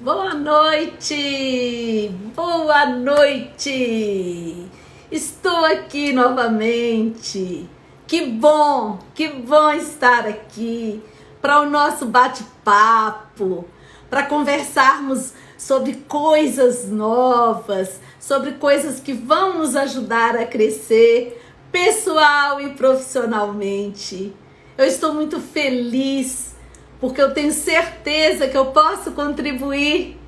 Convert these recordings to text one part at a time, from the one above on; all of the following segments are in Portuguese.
Boa noite! Boa noite! Estou aqui novamente. Que bom estar aqui para o nosso bate-papo, para conversarmos sobre coisas novas, sobre coisas que vão nos ajudar a crescer pessoal e profissionalmente. Eu estou muito feliz porque eu tenho certeza que eu posso contribuir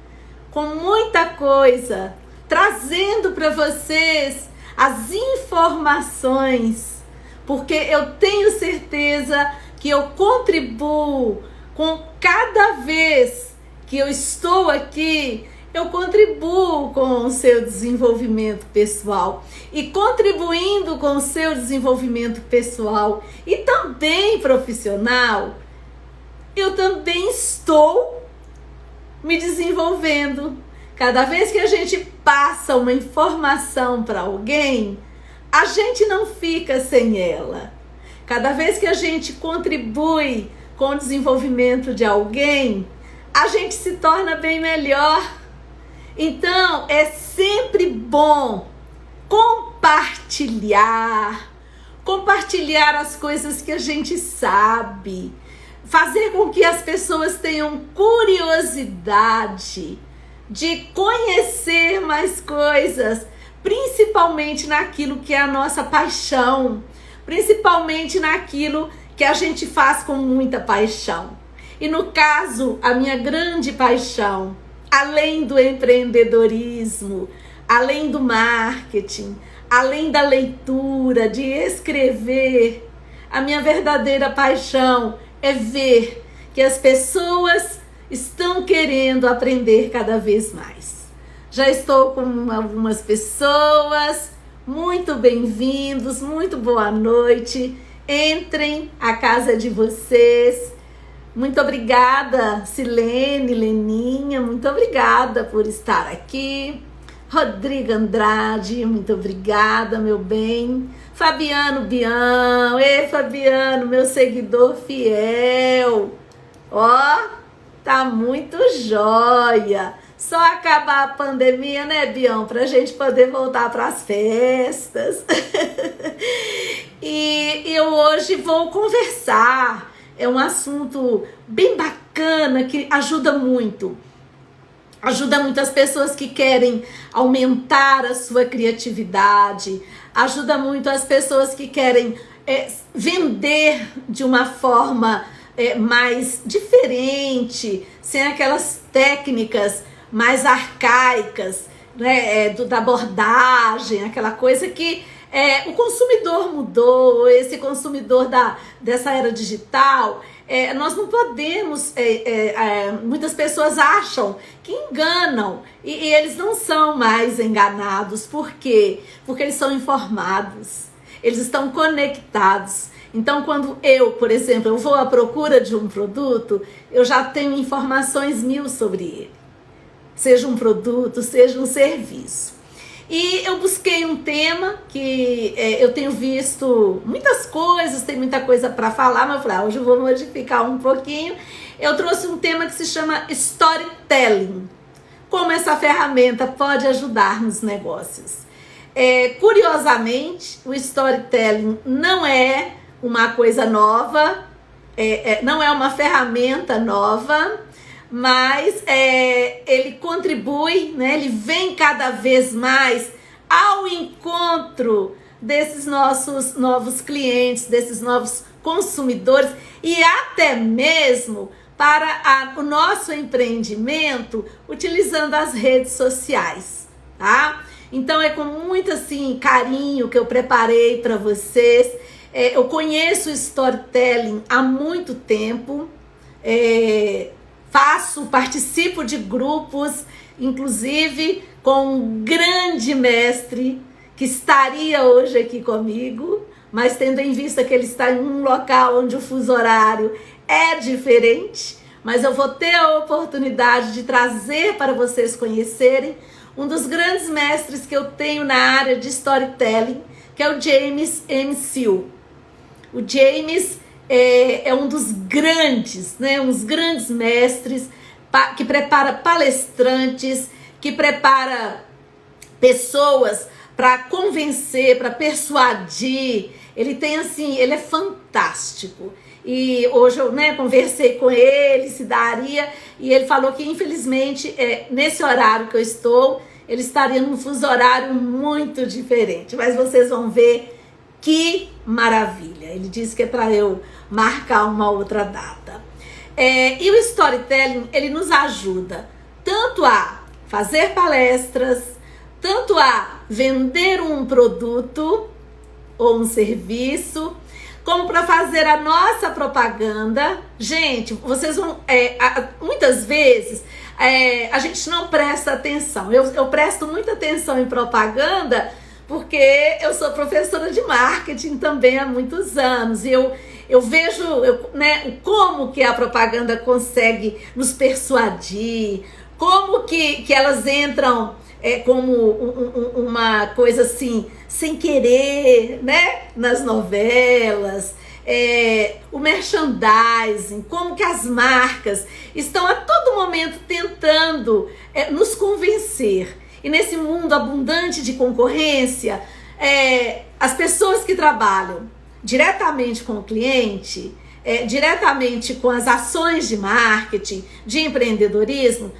com muita coisa, trazendo para vocês as informações, porque eu tenho certeza que eu contribuo com cada vez que eu estou aqui, eu contribuo com o seu desenvolvimento pessoal. E contribuindo com o seu desenvolvimento pessoal e também profissional, eu também estou me desenvolvendo. Cada vez que a gente passa uma informação para alguém, a gente não fica sem ela. Cada vez que a gente contribui com o desenvolvimento de alguém, a gente se torna bem melhor. Então, é sempre bom compartilhar as coisas que a gente sabe, fazer com que as pessoas tenham curiosidade de conhecer mais coisas, principalmente naquilo que é a nossa paixão, principalmente naquilo que a gente faz com muita paixão. E no caso, a minha grande paixão, além do empreendedorismo, além do marketing, além da leitura, de escrever, a minha verdadeira paixão é ver que as pessoas estão querendo aprender cada vez mais. Já estou com algumas pessoas, muito bem-vindos, muito boa noite. Entrem, a casa é de vocês. Muito obrigada, Silene, Leninha, muito obrigada por estar aqui. Rodrigo Andrade, muito obrigada, meu bem. Fabiano Bião, ei Fabiano, meu seguidor fiel. Ó, tá muito jóia. Só acabar a pandemia, né, Bião, pra gente poder voltar pras festas. E eu hoje vou conversar. É um assunto bem bacana que ajuda muito. Ajuda muitas pessoas que querem aumentar a sua criatividade. Ajuda muito as pessoas que querem vender de uma forma mais diferente, sem aquelas técnicas mais arcaicas, né, da abordagem, aquela coisa que o consumidor mudou, esse consumidor dessa era digital. Nós não podemos, muitas pessoas acham que enganam e eles não são mais enganados. Por quê? Porque eles são informados, eles estão conectados. Então, quando eu, por exemplo, eu vou à procura de um produto, eu já tenho informações 1000 sobre ele, seja um produto, seja um serviço. E eu busquei um tema que eu tenho visto muitas coisas, tem muita coisa para falar, mas eu falei, hoje eu vou modificar um pouquinho. Eu trouxe um tema que se chama Storytelling. Como essa ferramenta pode ajudar nos negócios. Curiosamente, o Storytelling não é uma coisa nova, não é uma ferramenta nova, mas ele contribui, né? Ele vem cada vez mais ao encontro desses nossos novos clientes, desses novos consumidores e até mesmo para o nosso empreendimento utilizando as redes sociais, tá? Então é com muito assim carinho que eu preparei para vocês. Eu conheço o Storytelling há muito tempo, participo de grupos, inclusive com um grande mestre que estaria hoje aqui comigo, mas tendo em vista que ele está em um local onde o fuso horário é diferente, mas eu vou ter a oportunidade de trazer para vocês conhecerem um dos grandes mestres que eu tenho na área de storytelling, que é o James M. Seal. O James é um dos grandes, né, uns grandes mestres, que prepara palestrantes, que prepara pessoas para convencer, para persuadir. Ele tem assim, ele é fantástico. E hoje eu, conversei com ele, se daria, e ele falou que infelizmente nesse horário que eu estou, ele estaria num fuso horário muito diferente, mas vocês vão ver que maravilha. Ele disse que é para eu marcar uma outra data. E o storytelling, ele nos ajuda tanto a fazer palestras, tanto a vender um produto ou um serviço, como para fazer a nossa propaganda. Gente, vocês vão... muitas vezes a gente não presta atenção. Eu presto muita atenção em propaganda porque eu sou professora de marketing também há muitos anos. E eu vejo como que a propaganda consegue nos persuadir, como que elas entram como uma coisa assim, sem querer, nas novelas, o merchandising, como que as marcas estão a todo momento tentando nos convencer. E nesse mundo abundante de concorrência, as pessoas que trabalham diretamente com o cliente, diretamente com as ações de marketing, de empreendedorismo,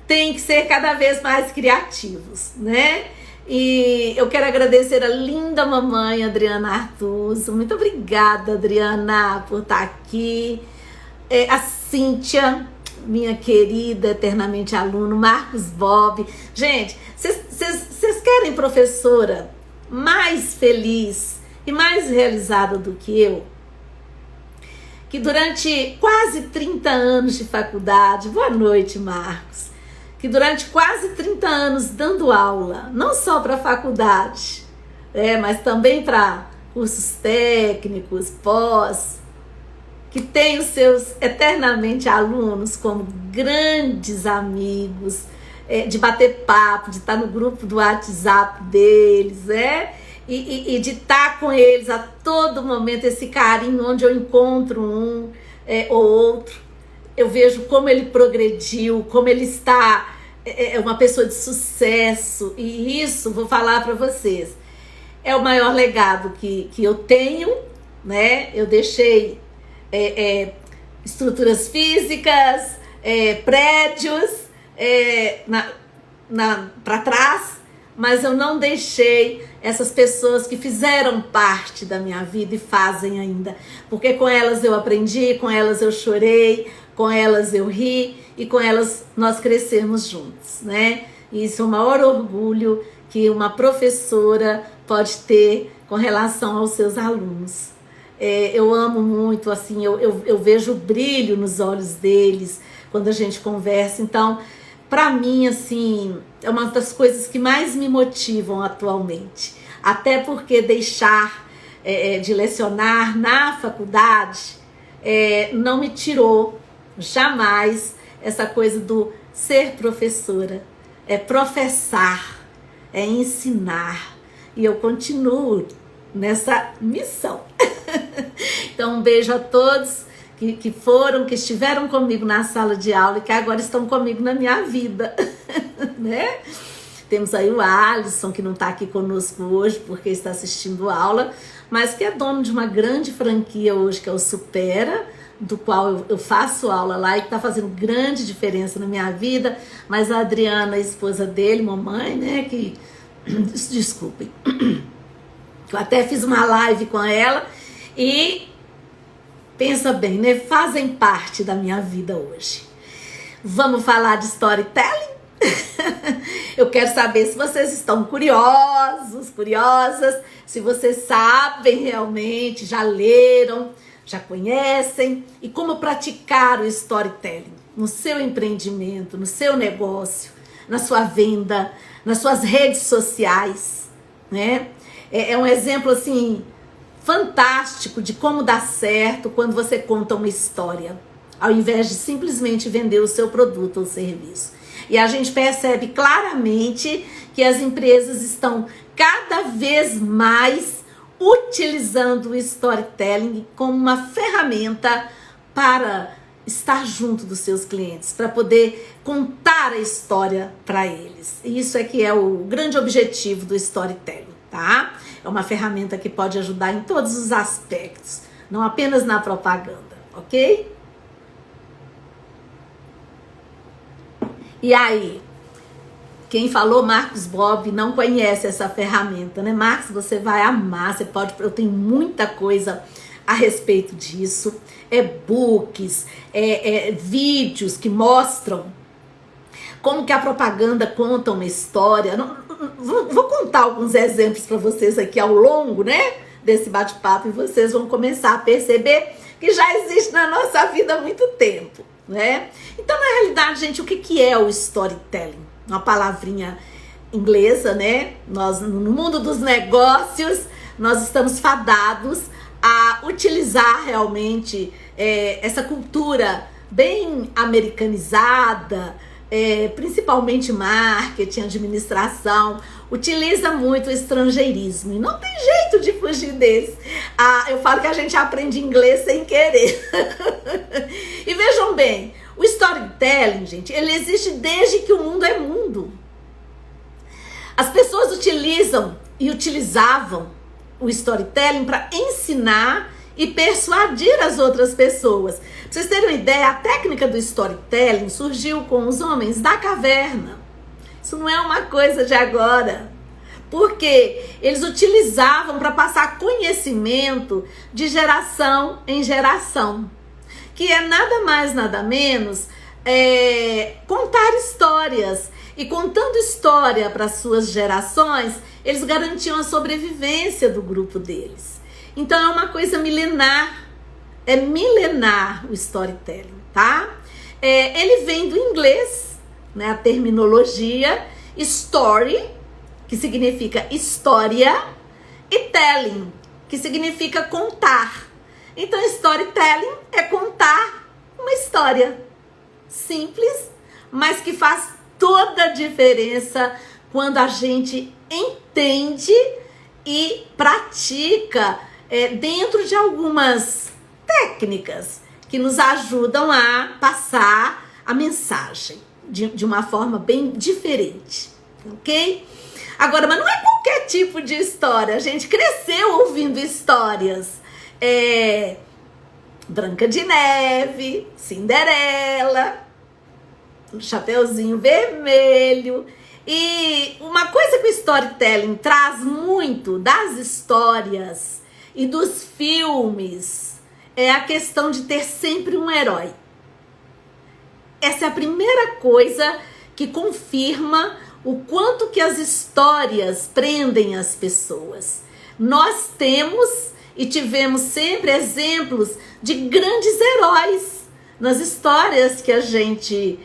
têm que ser cada vez mais criativos, E eu quero agradecer a linda mamãe Adriana Artuso. Muito obrigada, Adriana, por estar aqui. A Cíntia, minha querida, eternamente aluno, Marcos Bob. Gente, vocês querem professora mais feliz e mais realizada do que eu? Que durante quase 30 anos de faculdade, boa noite, Marcos, que durante quase 30 anos dando aula, não só para a faculdade, mas também para cursos técnicos, pós, que tem os seus eternamente alunos como grandes amigos, de bater papo, de estar no grupo do WhatsApp deles, e de estar com eles a todo momento, esse carinho onde eu encontro um ou outro. Eu vejo como ele progrediu, como ele está uma pessoa de sucesso. E isso, vou falar para vocês, é o maior legado que eu tenho, Eu deixei estruturas físicas, prédios para trás, mas eu não deixei essas pessoas que fizeram parte da minha vida e fazem ainda. Porque com elas eu aprendi, com elas eu chorei, com elas eu ri e com elas nós crescemos juntos, E isso é o maior orgulho que uma professora pode ter com relação aos seus alunos. Eu amo muito, assim, eu vejo o brilho nos olhos deles quando a gente conversa. Então, para mim, assim, é uma das coisas que mais me motivam atualmente. Até porque deixar de lecionar na faculdade não me tirou jamais essa coisa do ser professora. É professar, é ensinar. E eu continuo nessa missão. Então, um beijo a todos que estiveram comigo na sala de aula e que agora estão comigo na minha vida, Temos aí o Alisson, que não está aqui conosco hoje porque está assistindo aula, mas que é dono de uma grande franquia hoje, que é o Supera, do qual eu faço aula lá e que está fazendo grande diferença na minha vida. Mas a Adriana, a esposa dele, mamãe, que... Desculpem. Eu até fiz uma live com ela e... Pensa bem, fazem parte da minha vida hoje. Vamos falar de storytelling? Eu quero saber se vocês estão curiosos, curiosas, se vocês sabem realmente, já leram, já conhecem, e como praticar o storytelling no seu empreendimento, no seu negócio, na sua venda, nas suas redes sociais, É um exemplo, assim, fantástico de como dá certo quando você conta uma história, ao invés de simplesmente vender o seu produto ou serviço. E a gente percebe claramente que as empresas estão cada vez mais utilizando o storytelling como uma ferramenta para estar junto dos seus clientes, para poder contar a história para eles. E isso é que é o grande objetivo do storytelling, tá? É uma ferramenta que pode ajudar em todos os aspectos, não apenas na propaganda, ok? E aí, quem falou Marcos Bob não conhece essa ferramenta, né? Marcos, você vai amar, eu tenho muita coisa a respeito disso, books, vídeos que mostram como que a propaganda conta uma história. Vou contar alguns exemplos para vocês aqui ao longo, né, desse bate-papo, e vocês vão começar a perceber que já existe na nossa vida há muito tempo, né? Então, na realidade, gente, o que é o storytelling? Uma palavrinha inglesa, né? Nós, no mundo dos negócios, nós estamos fadados a utilizar realmente essa cultura bem americanizada, principalmente marketing, administração, utiliza muito o estrangeirismo e não tem jeito de fugir desse. Eu falo que a gente aprende inglês sem querer. E vejam bem, o storytelling, gente, ele existe desde que o mundo é mundo. As pessoas utilizam e utilizavam o storytelling para ensinar e persuadir as outras pessoas. Pra vocês terem uma ideia, a técnica do storytelling surgiu com os homens da caverna. Isso não é uma coisa de agora. Porque eles utilizavam para passar conhecimento de geração em geração. Que é nada mais, nada menos contar histórias. E contando história para suas gerações, eles garantiam a sobrevivência do grupo deles. Então é uma coisa milenar. É milenar o storytelling, tá? Ele vem do inglês, né? A terminologia story, que significa história, e telling, que significa contar. Então storytelling é contar uma história simples, mas que faz toda a diferença quando a gente entende e pratica dentro de algumas técnicas que nos ajudam a passar a mensagem de uma forma bem diferente, ok? Agora, mas não é qualquer tipo de história. A gente cresceu ouvindo histórias. Branca de Neve, Cinderela, Chapeuzinho Vermelho. E uma coisa que o storytelling traz muito das histórias e dos filmes é a questão de ter sempre um herói. Essa é a primeira coisa que confirma o quanto que as histórias prendem as pessoas. Nós temos e tivemos sempre exemplos de grandes heróis nas histórias que a gente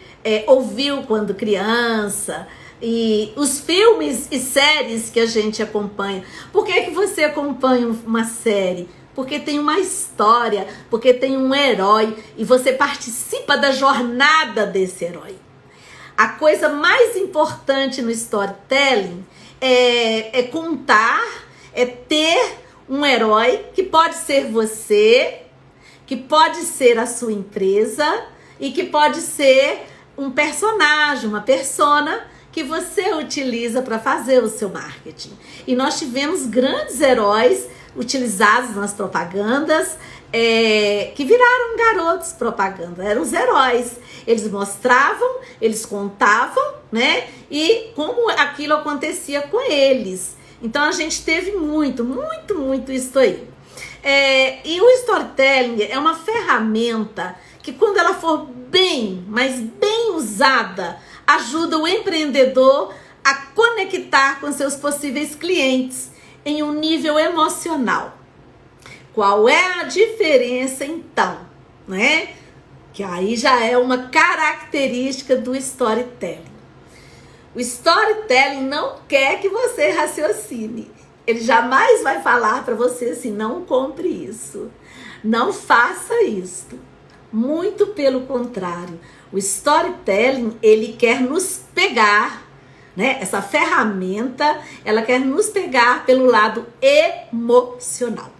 ouviu quando criança, e os filmes e séries que a gente acompanha. Por que você acompanha uma série? Porque tem uma história, porque tem um herói e você participa da jornada desse herói. A coisa mais importante no storytelling é contar, é ter um herói que pode ser você, que pode ser a sua empresa e que pode ser um personagem, uma persona que você utiliza para fazer o seu marketing. E nós tivemos grandes heróis utilizados nas propagandas que viraram garotos propaganda, eram os heróis. Eles mostravam, eles contavam, né? E como aquilo acontecia com eles. Então a gente teve muito isso aí. E o storytelling é uma ferramenta que, quando ela for bem, mas bem usada, ajuda o empreendedor a conectar com seus possíveis clientes em um nível emocional. Qual é a diferença, então, né? Que aí já é uma característica do storytelling. O storytelling não quer que você raciocine. Ele jamais vai falar para você assim: não compre isso, não faça isso. Muito pelo contrário. O storytelling, ele quer nos pegar, né? Essa ferramenta, ela quer nos pegar pelo lado emocional.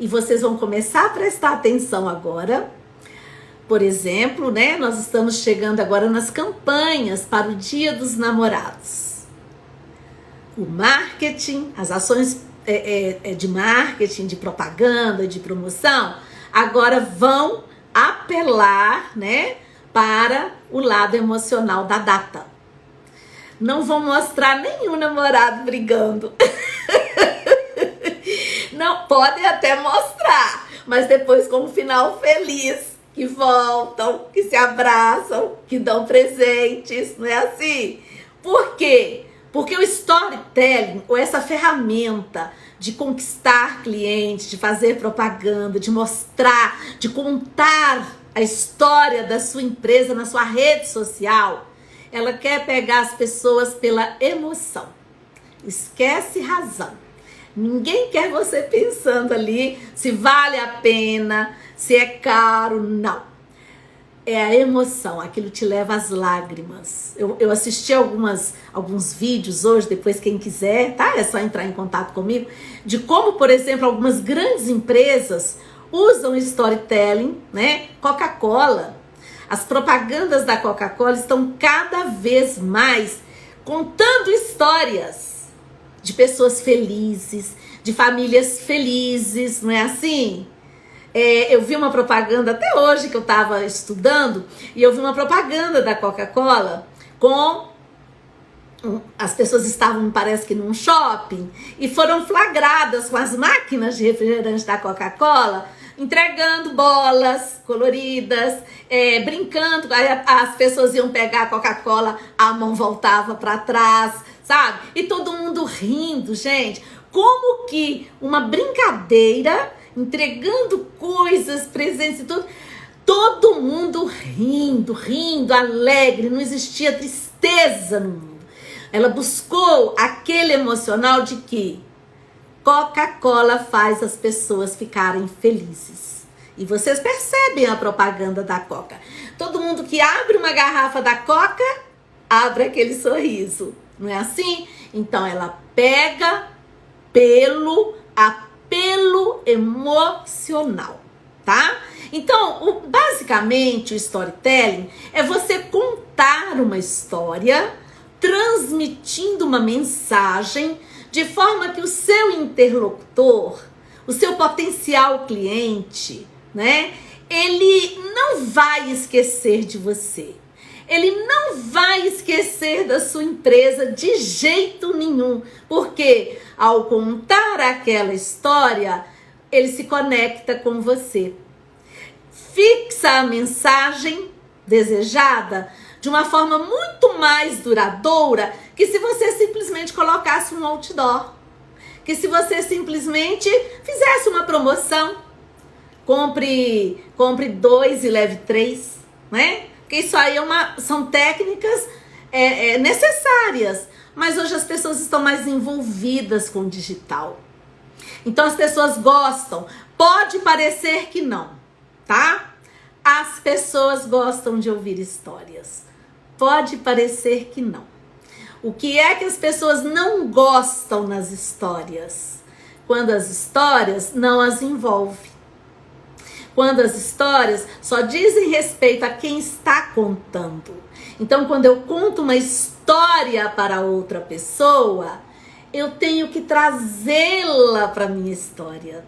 E vocês vão começar a prestar atenção agora Por exemplo, né, nós estamos chegando agora nas campanhas para o Dia dos Namorados. O marketing, as ações de marketing, de propaganda, de promoção, agora vão apelar, né, para o lado emocional da data. Não vão mostrar nenhum namorado brigando. Não, podem até mostrar, mas depois com um final feliz. Que voltam, que se abraçam, que dão presentes, não é assim? Por quê? Porque o storytelling, ou essa ferramenta de conquistar clientes, de fazer propaganda, de mostrar, de contar a história da sua empresa na sua rede social, ela quer pegar as pessoas pela emoção. Esquece razão. Ninguém quer você pensando ali se vale a pena, se é caro, não. É a emoção, aquilo te leva às lágrimas. Eu assisti alguns vídeos hoje, depois quem quiser, tá? É só entrar em contato comigo, de como, por exemplo, algumas grandes empresas usam storytelling, né? Coca-Cola. As propagandas da Coca-Cola estão cada vez mais contando histórias de pessoas felizes, de famílias felizes, não é assim? Eu vi uma propaganda até hoje que eu estava estudando, e eu vi uma propaganda da Coca-Cola com... As pessoas estavam, parece que num shopping, e foram flagradas com as máquinas de refrigerante da Coca-Cola, entregando bolas coloridas, brincando. Aí as pessoas iam pegar a Coca-Cola, a mão voltava para trás, sabe? E todo mundo rindo, gente. Como que uma brincadeira, entregando coisas, presentes e tudo, todo mundo rindo, alegre, não existia tristeza no mundo. Ela buscou aquele emocional de que Coca-Cola faz as pessoas ficarem felizes. E vocês percebem a propaganda da Coca. Todo mundo que abre uma garrafa da Coca, abre aquele sorriso. Não é assim? Então ela pega pelo apelo emocional, tá? Então, basicamente, o storytelling é você contar uma história, transmitindo uma mensagem, de forma que o seu interlocutor, o seu potencial cliente, né? Ele não vai esquecer de você. Ele não vai esquecer da sua empresa de jeito nenhum. Porque ao contar aquela história, ele se conecta com você. Fixa a mensagem desejada de uma forma muito mais duradoura que se você simplesmente colocasse um outdoor. Que se você simplesmente fizesse uma promoção. Compre 2 e leve 3, né? Porque isso aí são técnicas necessárias. Mas hoje as pessoas estão mais envolvidas com o digital. Então as pessoas gostam. Pode parecer que não, tá? As pessoas gostam de ouvir histórias. Pode parecer que não. O que é que as pessoas não gostam nas histórias? Quando as histórias não as envolvem. Quando as histórias só dizem respeito a quem está contando. Então, quando eu conto uma história para outra pessoa, eu tenho que trazê-la para a minha história.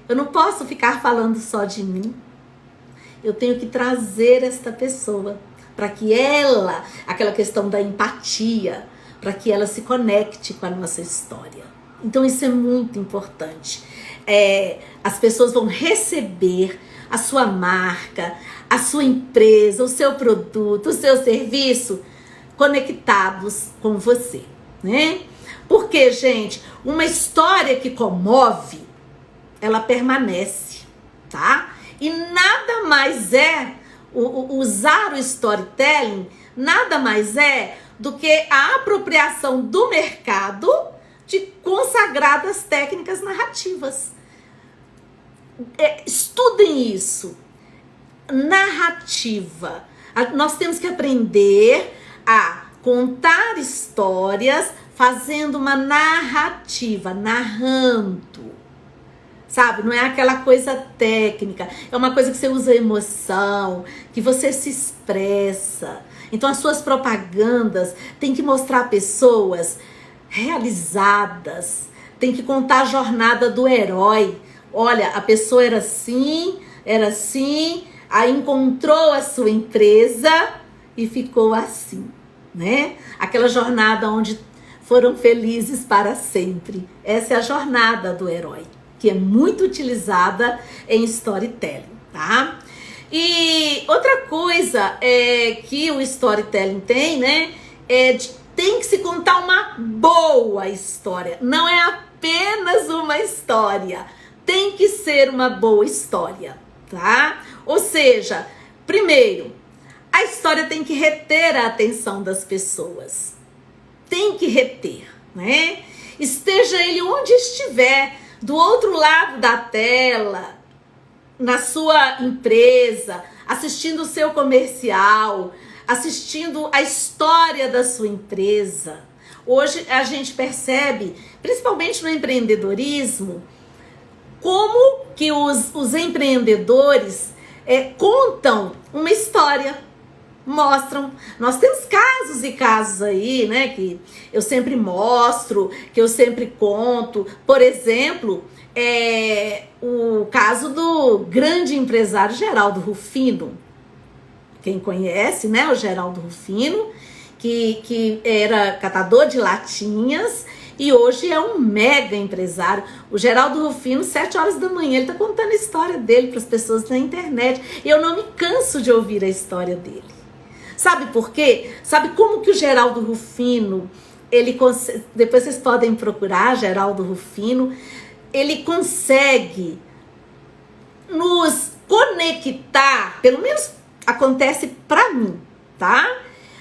Eu não posso ficar falando só de mim. Eu tenho que trazer esta pessoa para que ela, aquela questão da empatia, para que ela se conecte com a nossa história. Então isso é muito importante. As pessoas vão receber a sua marca, a sua empresa, o seu produto, o seu serviço conectados com você, né? Porque, gente, uma história que comove, ela permanece, tá? E nada mais usar o storytelling, nada mais do que a apropriação do mercado de consagradas técnicas narrativas. Estudem isso. Narrativa. Nós temos que aprender a contar histórias fazendo uma narrativa, narrando. sabe? Não é aquela coisa técnica, é uma coisa que você usa emoção, que você se expressa. Então as suas propagandas têm que mostrar pessoas realizadas, tem que contar a jornada do herói. Olha, a pessoa era assim, aí encontrou a sua empresa e ficou assim, né? Aquela jornada onde foram felizes para sempre. Essa é a jornada do herói, que é muito utilizada em storytelling, tá? E outra coisa que o storytelling tem, né? Tem que se contar uma boa história. Não é apenas uma história. Tem que ser uma boa história, tá? Ou seja, primeiro, a história tem que reter a atenção das pessoas. Tem que reter, né? Esteja ele onde estiver, do outro lado da tela, na sua empresa, assistindo o seu comercial, assistindo a história da sua empresa. Hoje a gente percebe, principalmente no empreendedorismo, como que os empreendedores contam uma história, mostram. Nós temos casos e casos aí, né, que eu sempre mostro, que eu sempre conto. Por exemplo, o caso do grande empresário Geraldo Rufino. Quem conhece, né, o Geraldo Rufino, que era catador de latinhas e hoje é um mega empresário. O Geraldo Rufino, 7 horas da manhã, ele tá contando a história dele para as pessoas na internet. Eu não me canso de ouvir a história dele. Sabe por quê? Sabe como que o Geraldo Rufino, depois vocês podem procurar Geraldo Rufino, ele consegue nos conectar, pelo menos acontece para mim, tá?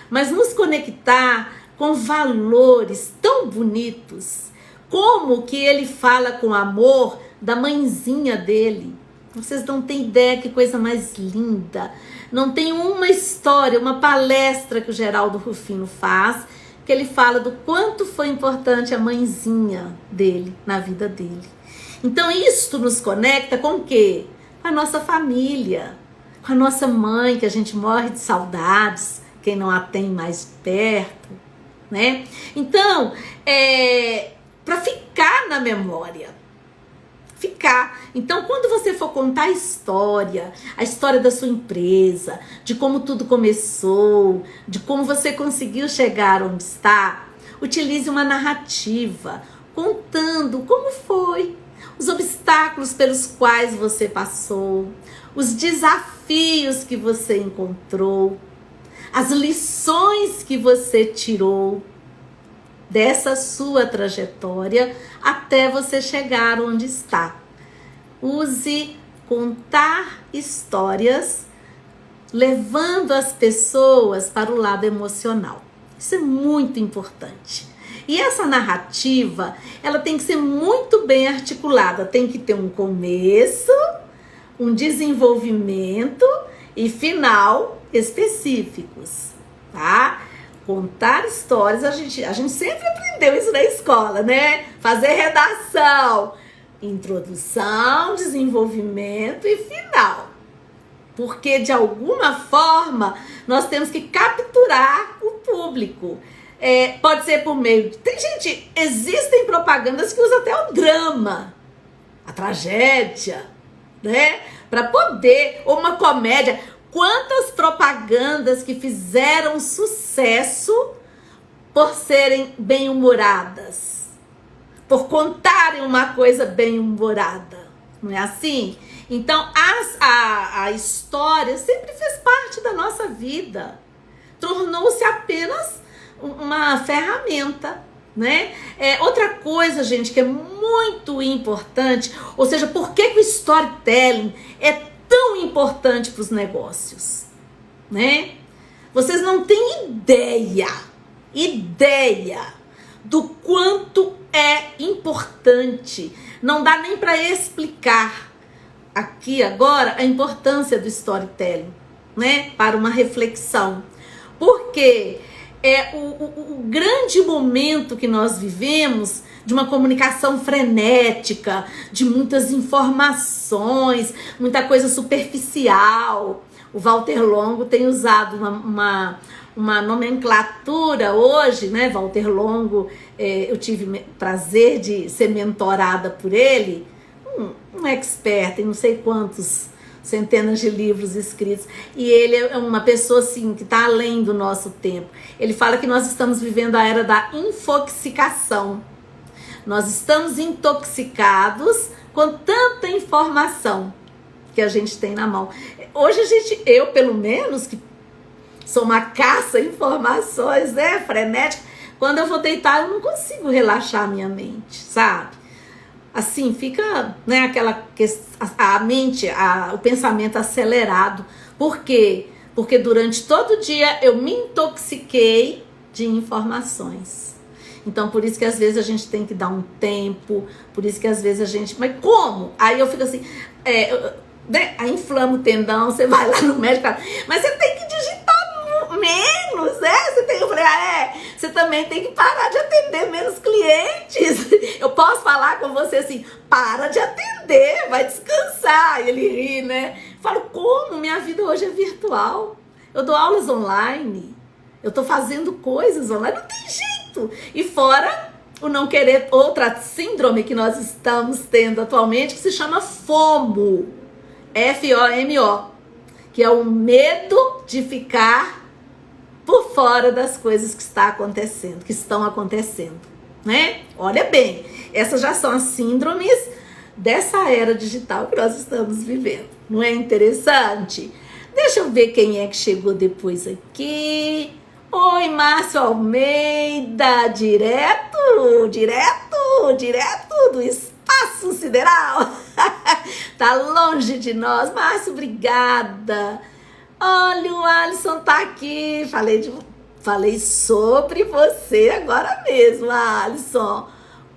Mas nos conectar com valores tão bonitos, como que ele fala com amor da mãezinha dele. Vocês não têm ideia que coisa mais linda. Não tem uma história, uma palestra que o Geraldo Rufino faz, que ele fala do quanto foi importante a mãezinha dele na vida dele. Então isto nos conecta com o quê? Com a nossa família, com a nossa mãe, que a gente morre de saudades, quem não a tem mais perto, né? Então, para ficar na memória, Então, quando você for contar a história da sua empresa, de como tudo começou, de como você conseguiu chegar onde está, utilize uma narrativa, contando como foi, os obstáculos pelos quais você passou, os desafios que você encontrou, as lições que você tirou dessa sua trajetória até você chegar onde está. Use contar histórias, levando as pessoas para o lado emocional. Isso é muito importante. E essa narrativa, ela tem que ser muito bem articulada. Tem que ter um começo, um desenvolvimento e final específicos, tá? Contar histórias, a gente sempre aprendeu isso na escola, né? Fazer redação, introdução, desenvolvimento e final. Porque, de alguma forma, nós temos que capturar o público. Pode ser por meio de... Existem propagandas que usam até o drama, a tragédia, né? Para poder, ou uma comédia. Quantas propagandas que fizeram sucesso por serem bem-humoradas, por contarem uma coisa bem-humorada, não é assim? Então, a história sempre fez parte da nossa vida, tornou-se apenas uma ferramenta, né? Outra coisa, gente, que é muito importante, ou seja, por que o storytelling é tão importante para os negócios, né? Vocês não têm ideia do quanto é importante. Não dá nem para explicar aqui agora a importância do storytelling, né? Para uma reflexão. Porque o grande momento que nós vivemos de uma comunicação frenética, de muitas informações, muita coisa superficial. O Walter Longo tem usado uma nomenclatura hoje, né? Walter Longo, eu tive prazer de ser mentorada por ele, um expert em não sei quantos centenas de livros escritos, e ele é uma pessoa assim que está além do nosso tempo. Ele fala que nós estamos vivendo a era da infoxicação. Nós estamos intoxicados com tanta informação que a gente tem na mão. Hoje eu pelo menos, que sou uma caça de informações, né, frenética, quando eu vou deitar eu não consigo relaxar a minha mente, sabe? Assim, fica, né, a mente, o pensamento acelerado. Por quê? Porque durante todo o dia eu me intoxiquei de informações. Então, por isso que às vezes a gente tem que dar um tempo, por isso que às vezes a gente... Mas como? Aí eu fico assim, né, aí inflama o tendão, você vai lá no médico, mas você tem que digitar menos, né? Eu falei, você também tem que parar de atender menos clientes. Eu posso falar com você assim, para de atender, vai descansar. E ele ri, né? Eu falo, como? Minha vida hoje é virtual. Eu dou aulas online, eu tô fazendo coisas online, não tem jeito. E fora o não querer, outra síndrome que nós estamos tendo atualmente, que se chama FOMO, F-O-M-O, que é o medo de ficar por fora das coisas que estão acontecendo, né? Olha bem, essas já são as síndromes dessa era digital que nós estamos vivendo. Não é interessante? Deixa eu ver quem é que chegou depois aqui. Oi, Márcio Almeida, direto do espaço sideral. Tá longe de nós. Márcio, obrigada. Olha, o Alisson tá aqui. Falei sobre você agora mesmo, Alisson.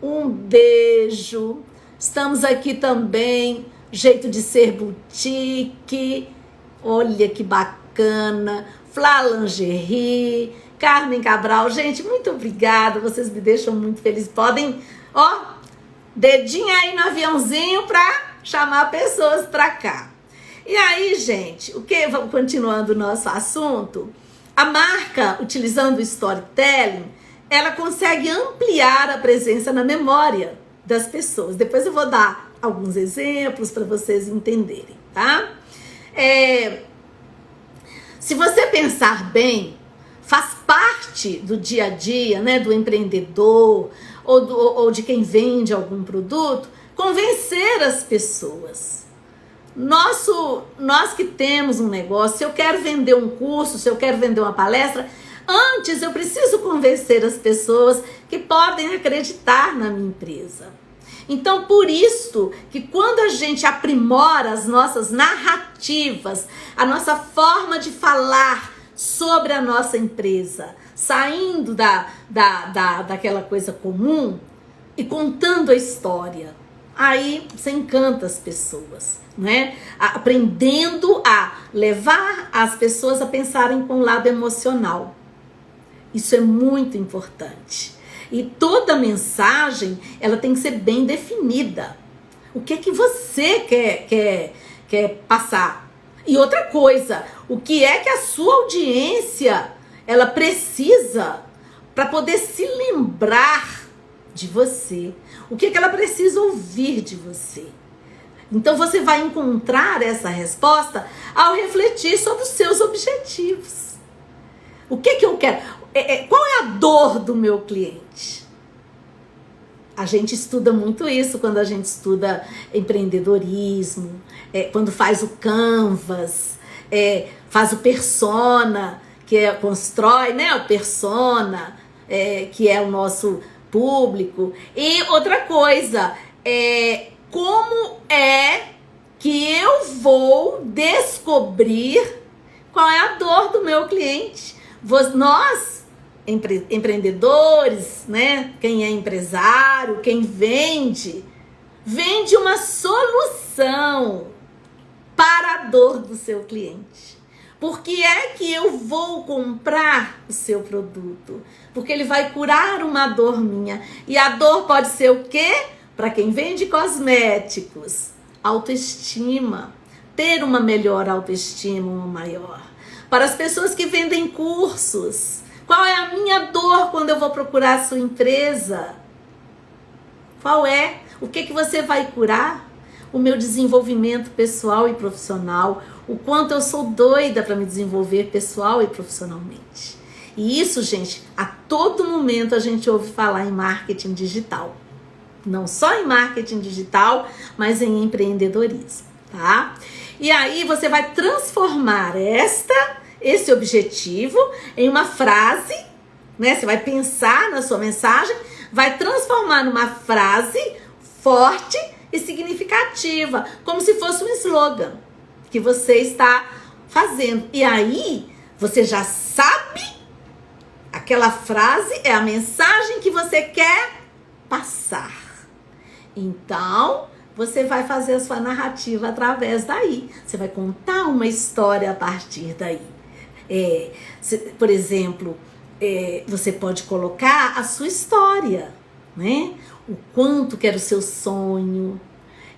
Um beijo. Estamos aqui também. Jeito de Ser Boutique. Olha que bacana. Flá Lingerie. Carmen Cabral. Gente, muito obrigada. Vocês me deixam muito feliz. Podem, dedinho aí no aviãozinho pra chamar pessoas pra cá. E aí, gente, vamos continuando o nosso assunto. A marca, utilizando o storytelling, ela consegue ampliar a presença na memória das pessoas. Depois eu vou dar alguns exemplos para vocês entenderem, tá? Se você pensar bem, faz parte do dia a dia, né, do empreendedor ou de quem vende algum produto, convencer as pessoas. Nós que temos um negócio, se eu quero vender um curso, se eu quero vender uma palestra, antes eu preciso convencer as pessoas que podem acreditar na minha empresa. Então, por isso que quando a gente aprimora as nossas narrativas, a nossa forma de falar sobre a nossa empresa, saindo daquela coisa comum e contando a história, aí você encanta as pessoas, né? Aprendendo a levar as pessoas a pensarem com o lado emocional. Isso é muito importante. E toda mensagem, ela tem que ser bem definida. O que é que você quer passar? E outra coisa, o que é que a sua audiência, ela precisa para poder se lembrar de você? O que é que ela precisa ouvir de você? Então você vai encontrar essa resposta ao refletir sobre os seus objetivos. O que eu quero? Qual é a dor do meu cliente? A gente estuda muito isso quando a gente estuda empreendedorismo, quando faz o Canvas, faz o persona, constrói, né, o persona, que é o nosso público. E outra coisa, como é que eu vou descobrir qual é a dor do meu cliente? Nós, empreendedores, né? Quem é empresário, quem vende uma solução para a dor do seu cliente. Por que é que eu vou comprar o seu produto? Porque ele vai curar uma dor minha. E a dor pode ser o quê? Para quem vende cosméticos, autoestima. Ter uma melhor autoestima, uma maior. Para as pessoas que vendem cursos, qual é a minha dor quando eu vou procurar a sua empresa? Qual é? O que você vai curar? O meu desenvolvimento pessoal e profissional. O quanto eu sou doida para me desenvolver pessoal e profissionalmente. E isso, gente, a todo momento a gente ouve falar em marketing digital. Não só em marketing digital, mas em empreendedorismo, tá? E aí você vai transformar esse objetivo em uma frase, né? Você vai pensar na sua mensagem, vai transformar numa frase forte e significativa, como se fosse um slogan que você está fazendo. E aí você já sabe, aquela frase é a mensagem que você quer passar. Então, você vai fazer a sua narrativa através daí. Você vai contar uma história a partir daí. Por exemplo, você pode colocar a sua história, né? O quanto que era o seu sonho.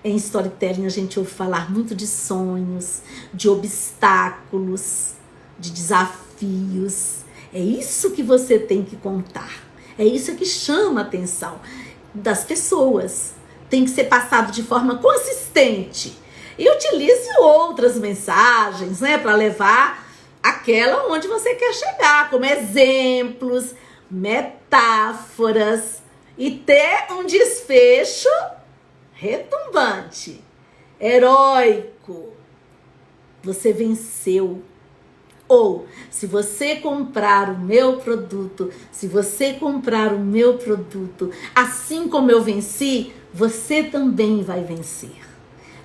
Em storytelling a gente ouve falar muito de sonhos, de obstáculos, de desafios. É isso que você tem que contar. É isso que chama a atenção das pessoas. Tem que ser passado de forma consistente. E utilize outras mensagens, né, para levar aquela onde você quer chegar, como exemplos, metáforas e ter um desfecho retumbante, heróico. Você venceu. Ou, se você comprar o meu produto, assim como eu venci, você também vai vencer.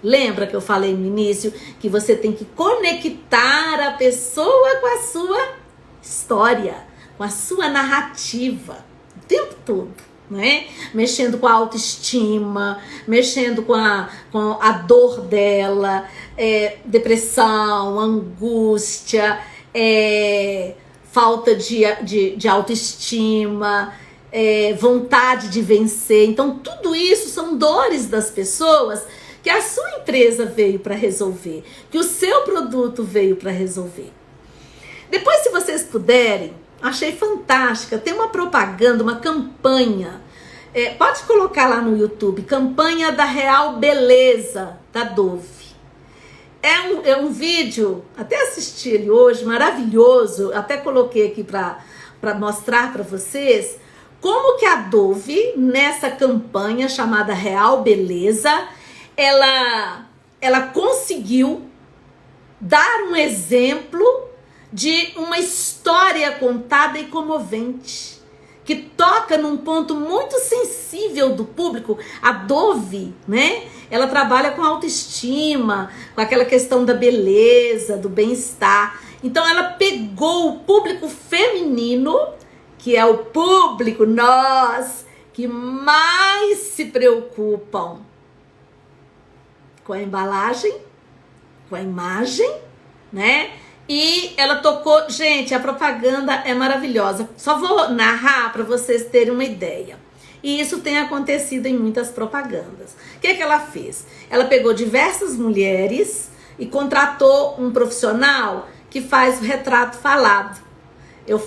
Lembra que eu falei no início que você tem que conectar a pessoa com a sua história, com a sua narrativa, o tempo todo, né? Mexendo com a autoestima, mexendo com a dor dela, depressão, angústia, falta de autoestima, vontade de vencer. Então, tudo isso são dores das pessoas que a sua empresa veio para resolver, que o seu produto veio para resolver. Depois, se vocês puderem, achei fantástica, tem uma propaganda, uma campanha, pode colocar lá no YouTube, campanha da Real Beleza, da Dove. É um vídeo, até assisti ele hoje, maravilhoso, até coloquei aqui para mostrar para vocês, como que a Dove, nessa campanha chamada Real Beleza, ela conseguiu dar um exemplo de uma história contada e comovente, que toca num ponto muito sensível do público. A Dove, né? Ela trabalha com autoestima, com aquela questão da beleza, do bem-estar. Então ela pegou o público feminino, que é o público, nós, que mais se preocupam com a embalagem, com a imagem, né? E ela tocou, gente, a propaganda é maravilhosa. Só vou narrar para vocês terem uma ideia. E isso tem acontecido em muitas propagandas. O que ela fez? Ela pegou diversas mulheres e contratou um profissional que faz o retrato falado. Eu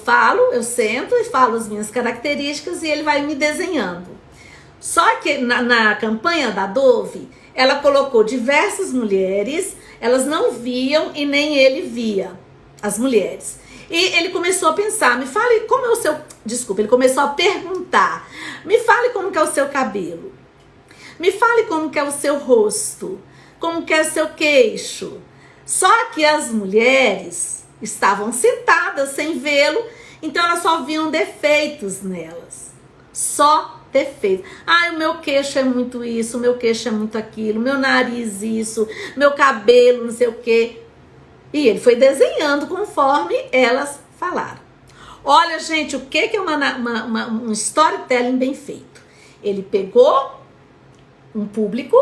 sento e falo as minhas características e ele vai me desenhando. Só que na campanha da Dove, ela colocou diversas mulheres, elas não viam e nem ele via as mulheres. E ele começou a pensar, ele começou a perguntar, me fale como que é o seu cabelo, me fale como que é o seu rosto, como que é o seu queixo. Só que as mulheres estavam sentadas sem vê-lo, então elas só viam defeitos nelas, só defeito. O meu queixo é muito isso, o meu queixo é muito aquilo, meu nariz isso, meu cabelo não sei o quê. E ele foi desenhando conforme elas falaram. Olha, gente, o que é um storytelling bem feito? Ele pegou um público,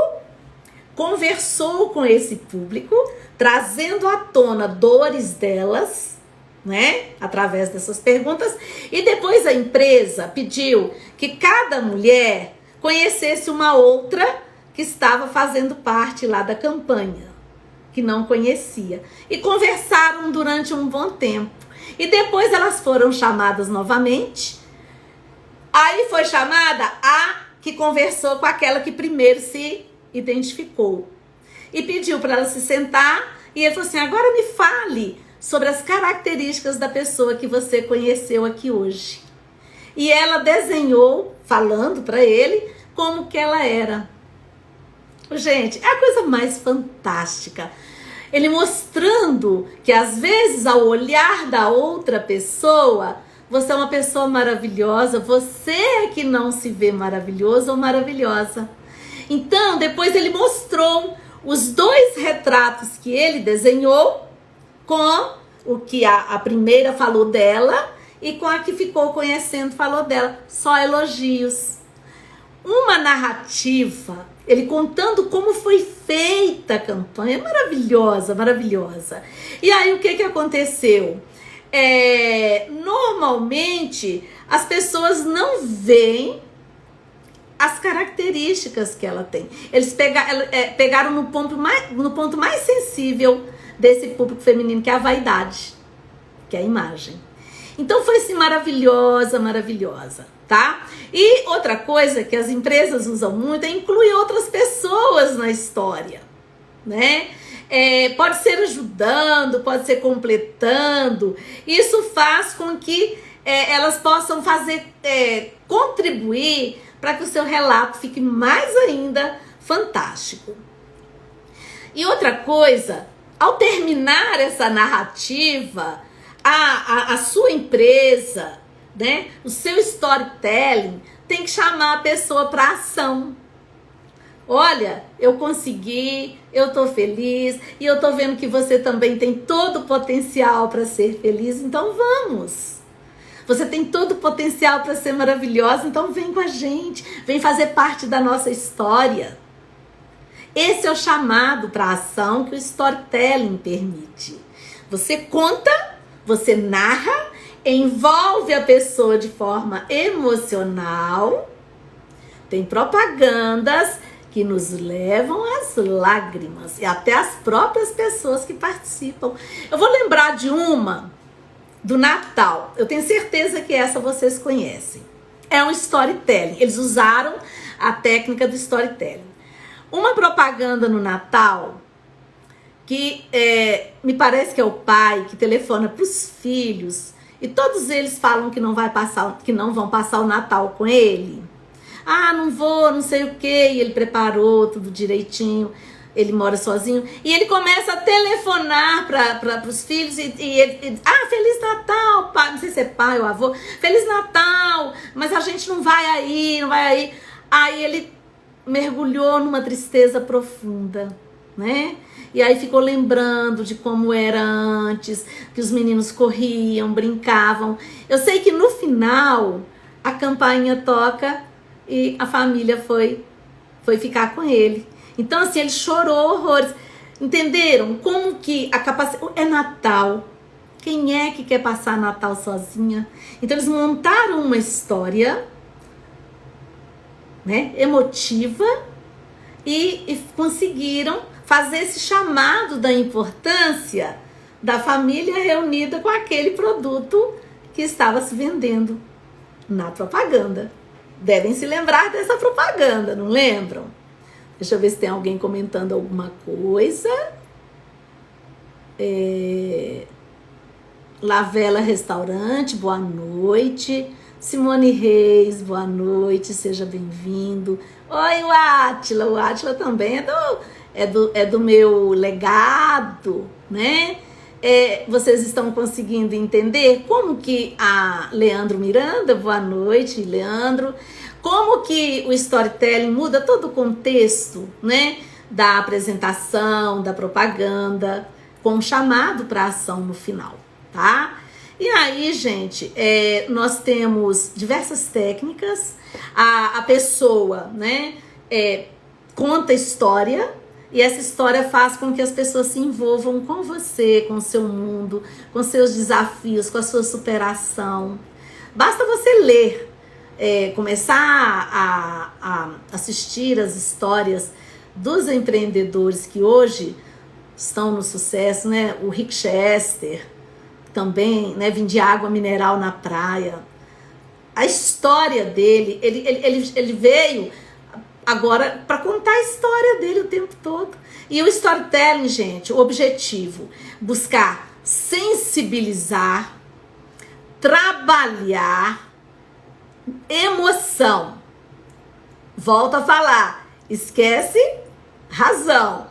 conversou com esse público, trazendo à tona dores delas, né, através dessas perguntas, e depois a empresa pediu que cada mulher conhecesse uma outra que estava fazendo parte lá da campanha, que não conhecia, e conversaram durante um bom tempo, e depois elas foram chamadas novamente. Aí foi chamada a que conversou com aquela que primeiro se identificou e pediu para ela se sentar, e ele falou assim: agora me fale sobre as características da pessoa que você conheceu aqui hoje. E ela desenhou, falando para ele, como que ela era. Gente, é a coisa mais fantástica. Ele mostrando que às vezes ao olhar da outra pessoa, você é uma pessoa maravilhosa, você é que não se vê maravilhoso ou maravilhosa. Então, depois ele mostrou os dois retratos que ele desenhou, com o que a primeira falou dela e com a que ficou conhecendo falou dela. Só elogios. Uma narrativa, ele contando como foi feita a campanha, maravilhosa, maravilhosa. E aí o que aconteceu? Normalmente as pessoas não veem as características que ela tem. Eles pegaram no ponto mais sensível desse público feminino, que é a vaidade, que é a imagem. Então foi assim, maravilhosa, maravilhosa, tá? E outra coisa que as empresas usam muito é incluir outras pessoas na história, né? Pode ser ajudando, pode ser completando. Isso faz com que elas possam contribuir para que o seu relato fique mais ainda fantástico. E outra coisa, ao terminar essa narrativa, a sua empresa, né, o seu storytelling tem que chamar a pessoa para ação. Olha, eu consegui, eu tô feliz e eu tô vendo que você também tem todo o potencial para ser feliz, então vamos. Você tem todo o potencial para ser maravilhosa, então vem com a gente, vem fazer parte da nossa história. Esse é o chamado para a ação que o storytelling permite. Você conta, você narra, envolve a pessoa de forma emocional. Tem propagandas que nos levam às lágrimas e até as próprias pessoas que participam. Eu vou lembrar de uma do Natal. Eu tenho certeza que essa vocês conhecem. É um storytelling. Eles usaram a técnica do storytelling. Uma propaganda no Natal que me parece que é o pai que telefona para os filhos e todos eles falam que não vão passar o Natal com ele. Ah, não vou, não sei o quê. E ele preparou tudo direitinho. Ele mora sozinho. E ele começa a telefonar para os filhos. E ele, Feliz Natal, pai. Não sei se é pai ou avô. Feliz Natal, mas a gente não vai aí, não vai aí. Aí ele mergulhou numa tristeza profunda, né? E aí ficou lembrando de como era antes, que os meninos corriam, brincavam. Eu sei que no final a campainha toca e a família foi ficar com ele. Então assim, ele chorou horrores. Entenderam como que a capacidade... É Natal. Quem é que quer passar Natal sozinha? Então eles montaram uma história, né, emotiva e conseguiram fazer esse chamado da importância da família reunida com aquele produto que estava se vendendo na propaganda. Devem se lembrar dessa propaganda, não lembram? Deixa eu ver se tem alguém comentando alguma coisa. Lavela Restaurante, boa noite. Simone Reis, boa noite, seja bem-vindo. Oi, o Átila também é do meu legado, né? Vocês estão conseguindo entender como que a Leandro Miranda, boa noite, Leandro, como que o storytelling muda todo o contexto, né, da apresentação, da propaganda, com um chamado para ação no final, tá? E aí, gente, nós temos diversas técnicas. A pessoa, né, conta história E essa história faz com que as pessoas se envolvam com você, com o seu mundo, com seus desafios, com a sua superação. Basta você ler, começar a assistir as histórias dos empreendedores que hoje estão no sucesso, né? O Rick Chester também, né? Vendia água mineral na praia. A história dele, ele veio agora para contar a história dele o tempo todo. E o storytelling, gente, o objetivo, buscar sensibilizar, trabalhar, emoção. Volto a falar, esquece razão,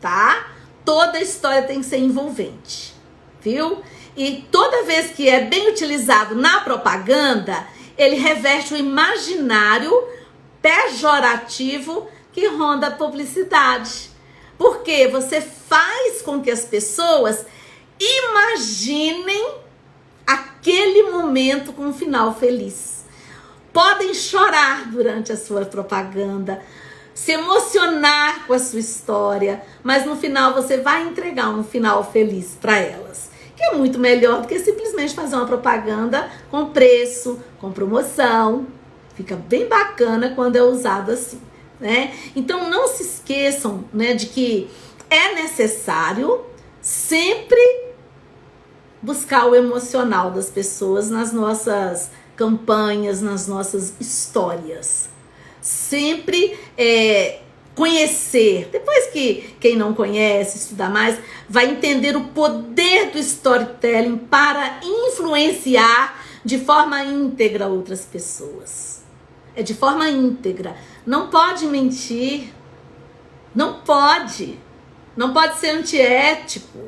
tá? Toda história tem que ser envolvente, viu? E toda vez que é bem utilizado na propaganda, ele reverte o imaginário pejorativo que ronda a publicidade. Porque você faz com que as pessoas imaginem aquele momento com um final feliz. Podem chorar durante a sua propaganda, se emocionar com a sua história, mas no final você vai entregar um final feliz para elas, que é muito melhor do que simplesmente fazer uma propaganda com preço, com promoção. Fica bem bacana quando é usado assim, né? Então não se esqueçam, né, de que é necessário sempre buscar o emocional das pessoas nas nossas campanhas, nas nossas histórias. Sempre conhecer. Depois que quem não conhece, estudar mais, vai entender o poder do storytelling para influenciar de forma íntegra outras pessoas. É de forma íntegra. Não pode mentir. Não pode. Não pode ser antiético.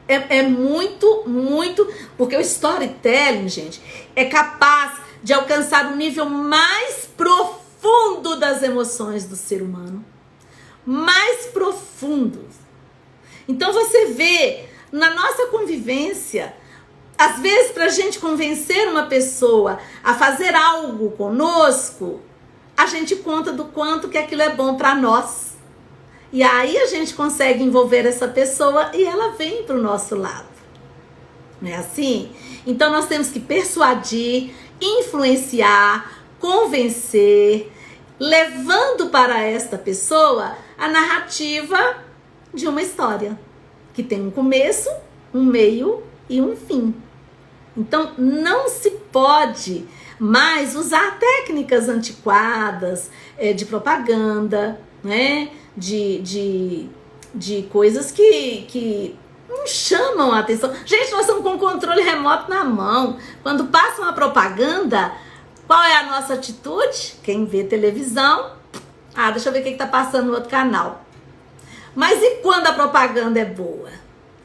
É muito, muito... Porque o storytelling, gente, é capaz de alcançar o nível mais profundo das emoções do ser humano. Mais profundo. Então você vê, na nossa convivência, às vezes para a gente convencer uma pessoa a fazer algo conosco, a gente conta do quanto que aquilo é bom para nós. E aí a gente consegue envolver essa pessoa e ela vem para o nosso lado. Não é assim? Então nós temos que persuadir, influenciar, convencer, levando para esta pessoa a narrativa de uma história que tem um começo, um meio e um fim. Então não se pode mais usar técnicas antiquadas de propaganda, né? De coisas que não chamam a atenção. Gente, nós estamos com o controle remoto na mão. Quando passa uma propaganda, qual é a nossa atitude? Quem vê televisão, deixa eu ver o que está passando no outro canal. Mas e quando a propaganda é boa?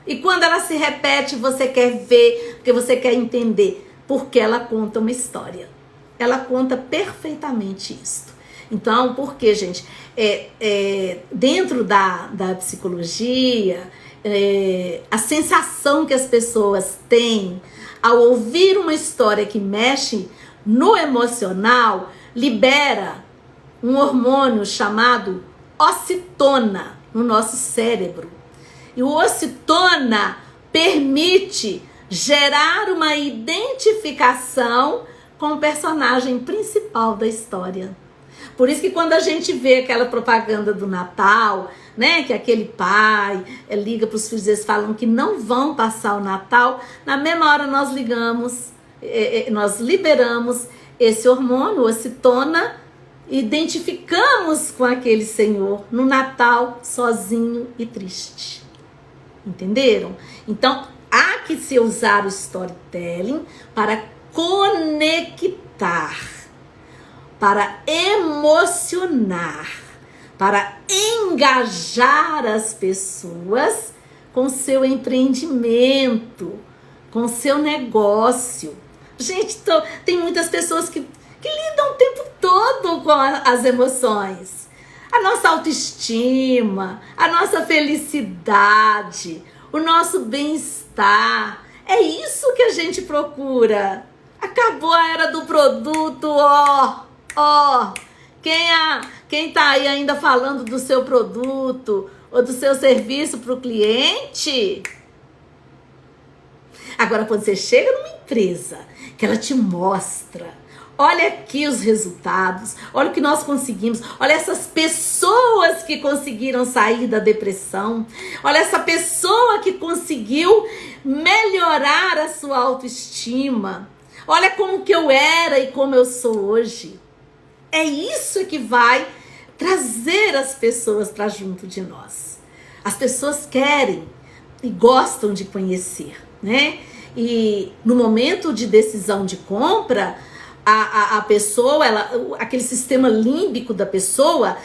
E quando ela se repete, você quer ver, porque você quer entender? Porque ela conta uma história. Ela conta perfeitamente isso. Então, por que, gente? Dentro da psicologia, a sensação que as pessoas têm ao ouvir uma história que mexe no emocional, libera um hormônio chamado ocitona no nosso cérebro. E o ocitona permite gerar uma identificação com o personagem principal da história. Por isso que quando a gente vê aquela propaganda do Natal, né, que aquele pai liga para os filhos, eles falam que não vão passar o Natal, na mesma hora nós nós liberamos esse hormônio, ocitona, identificamos com aquele senhor no Natal sozinho e triste. Entenderam? Então, há que se usar o storytelling para conectar, para emocionar, para engajar as pessoas com seu empreendimento, com seu negócio. Gente, tem muitas pessoas que lidam o tempo todo com as emoções. A nossa autoestima, a nossa felicidade, o nosso bem-estar. É isso que a gente procura. Acabou a era do produto, Quem tá aí ainda falando do seu produto ou do seu serviço para o cliente? Agora, quando você chega numa empresa que ela te mostra, olha aqui os resultados, olha o que nós conseguimos, olha essas pessoas que conseguiram sair da depressão, olha essa pessoa que conseguiu melhorar a sua autoestima, olha como que eu era e como eu sou hoje. É isso que vai trazer as pessoas para junto de nós. As pessoas querem e gostam de conhecer, né? E no momento de decisão de compra, a pessoa, aquele sistema límbico da pessoa,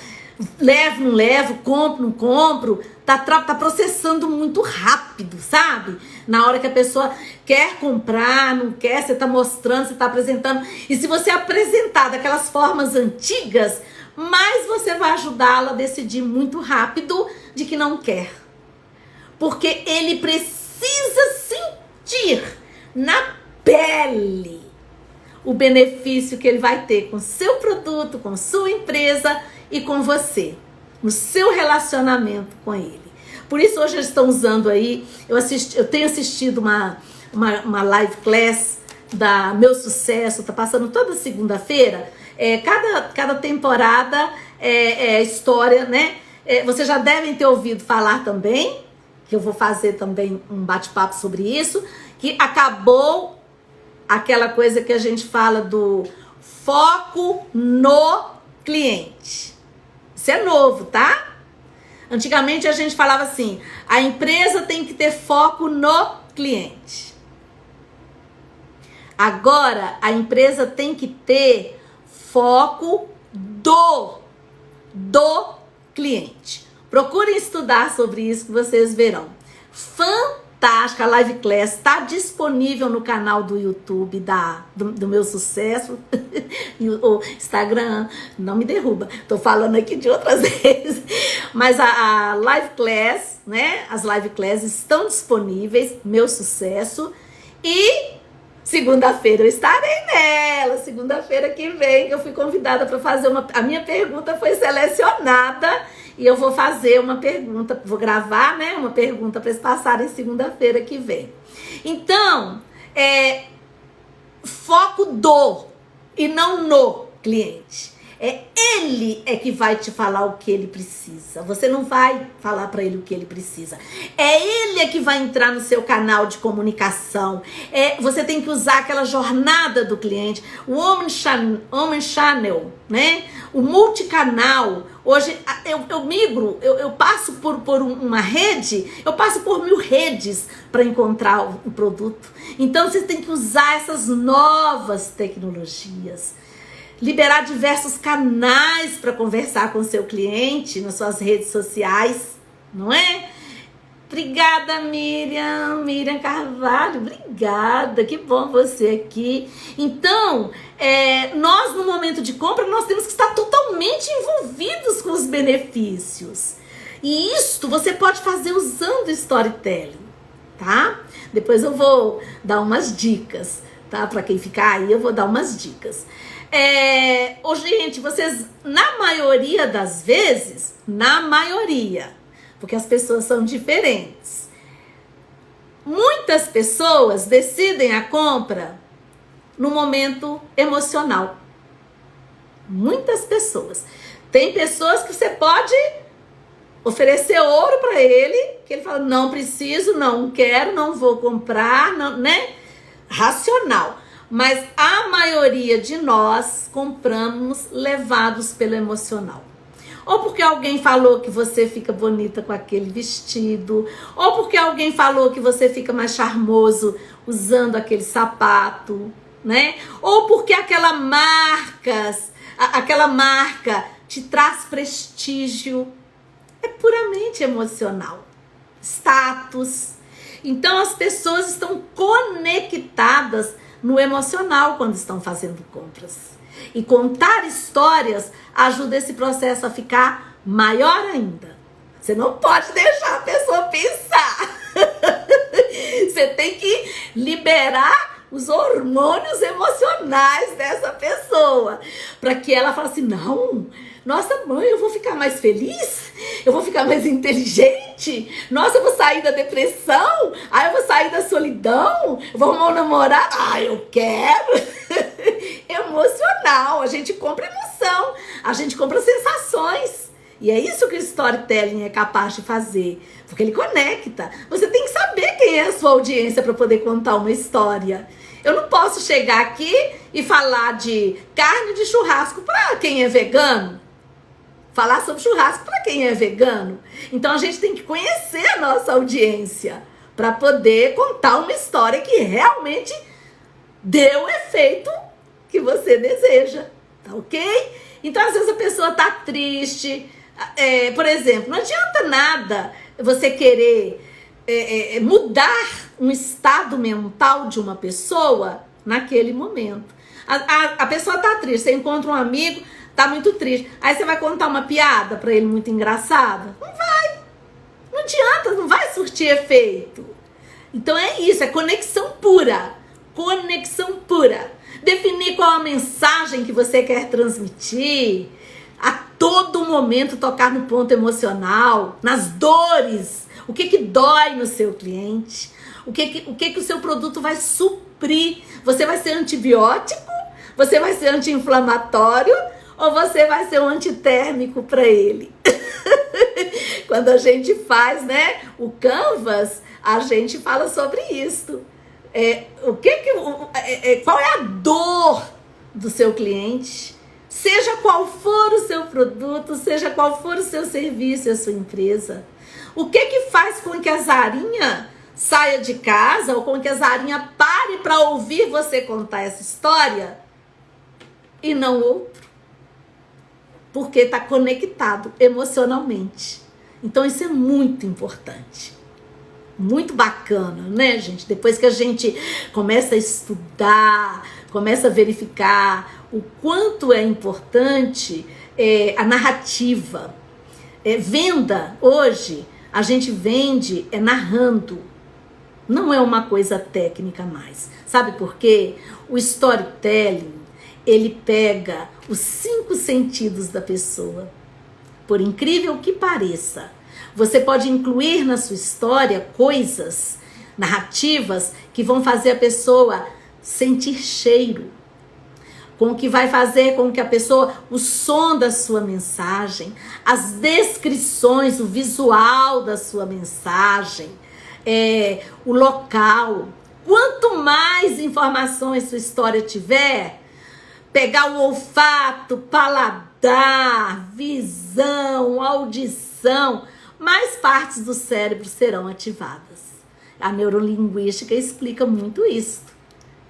levo, não levo, compro, não compro, tá processando muito rápido, sabe? Na hora que a pessoa quer comprar, não quer, você tá mostrando, você tá apresentando. E se você apresentar daquelas formas antigas, mais você vai ajudá-la a decidir muito rápido de que não quer. Porque ele precisa sentir na pele o benefício que ele vai ter com seu produto, com sua empresa e com você, no seu relacionamento com ele. Por isso hoje eles estão usando aí, eu tenho assistido uma live class da Meu Sucesso, tá passando toda segunda-feira, cada temporada é história, né? Vocês já devem ter ouvido falar também, que eu vou fazer também um bate-papo sobre isso, que acabou aquela coisa que a gente fala do foco no cliente. Isso é novo, tá? Antigamente a gente falava assim, a empresa tem que ter foco no cliente. Agora a empresa tem que ter foco do cliente. Procurem estudar sobre isso que vocês verão. Fantástica, a Live Class está disponível no canal do YouTube do Meu Sucesso. E o Instagram não me derruba, tô falando aqui de outras vezes. Mas a Live Class, né? As Live Class estão disponíveis, Meu Sucesso. E segunda-feira eu estarei nela, segunda-feira que vem, que eu fui convidada para fazer a minha pergunta foi selecionada. E eu vou fazer uma pergunta, vou gravar, né, uma pergunta para eles passarem segunda-feira que vem. Então, foco do e não no cliente. Ele que vai te falar o que ele precisa. Você não vai falar para ele o que ele precisa. Ele que vai entrar no seu canal de comunicação. Você tem que usar aquela jornada do cliente, o Omnichannel, né? O multicanal. Hoje eu migro, eu passo por uma rede, eu passo por 1000 redes para encontrar o produto. Então você tem que usar essas novas tecnologias. Liberar diversos canais para conversar com o seu cliente nas suas redes sociais, não é? Obrigada, Miriam Carvalho, obrigada, que bom você aqui. Então, nós no momento de compra, nós temos que estar totalmente envolvidos com os benefícios. E isto você pode fazer usando storytelling, tá? Depois eu vou dar umas dicas, tá? Para quem ficar aí, eu vou dar umas dicas. Gente, vocês, na maioria das vezes, porque as pessoas são diferentes, muitas pessoas decidem a compra no momento emocional. Muitas pessoas. Tem pessoas que você pode oferecer ouro para ele, que ele fala, não preciso, não quero, não vou comprar, não, né? Racional. Mas a maioria de nós compramos levados pelo emocional. Ou porque alguém falou que você fica bonita com aquele vestido, ou porque alguém falou que você fica mais charmoso usando aquele sapato, né? Ou porque aquela marca te traz prestígio. É puramente emocional. Status. Então as pessoas estão conectadas no emocional quando estão fazendo compras. E contar histórias ajuda esse processo a ficar maior ainda. Você não pode deixar a pessoa pensar. Você tem que liberar os hormônios emocionais dessa pessoa. pessoa, para que ela fale assim, não, nossa mãe, eu vou ficar mais feliz, eu vou ficar mais inteligente, nossa, eu vou sair da depressão, eu vou sair da solidão, eu vou arrumar um namorado, eu quero. Emocional, a gente compra emoção, a gente compra sensações. E é isso que o storytelling é capaz de fazer, porque ele conecta. Você tem que saber quem é a sua audiência para poder contar uma história. Eu não posso chegar aqui e falar de carne de churrasco para quem é vegano. Falar sobre churrasco para quem é vegano. Então a gente tem que conhecer a nossa audiência para poder contar uma história que realmente dê o efeito que você deseja, tá ok? Então às vezes a pessoa tá triste, por exemplo, não adianta nada você querer mudar um estado mental de uma pessoa naquele momento. A pessoa tá triste, você encontra um amigo, tá muito triste, aí você vai contar uma piada pra ele muito engraçada? Não vai, não adianta, não vai surtir efeito. Então é isso, é conexão pura, definir qual a mensagem que você quer transmitir, a todo momento tocar no ponto emocional, nas dores, o que dói no seu cliente, o que o seu produto vai suprir. Você vai ser antibiótico? Você vai ser anti-inflamatório? Ou você vai ser um antitérmico para ele? Quando a gente faz, né, o Canvas, a gente fala sobre isso. Qual é a dor do seu cliente? Seja qual for o seu produto, seja qual for o seu serviço e a sua empresa. O que faz com que a Zarinha saia de casa ou com que a Zarinha pare para ouvir você contar essa história e não outro? Porque está conectado emocionalmente. Então isso é muito importante. Muito bacana, né, gente? Depois que a gente começa a estudar, começa a verificar o quanto é importante a narrativa. Venda, hoje, a gente vende narrando. Não é uma coisa técnica mais. Sabe por quê? O storytelling, ele pega os 5 sentidos da pessoa. Por incrível que pareça, você pode incluir na sua história coisas, narrativas, que vão fazer a pessoa sentir cheiro, com o que vai fazer com que a pessoa, o som da sua mensagem, as descrições, o visual da sua mensagem, o local. Quanto mais informações sua história tiver, pegar o olfato, paladar, visão, audição, mais partes do cérebro serão ativadas. A neurolinguística explica muito isso,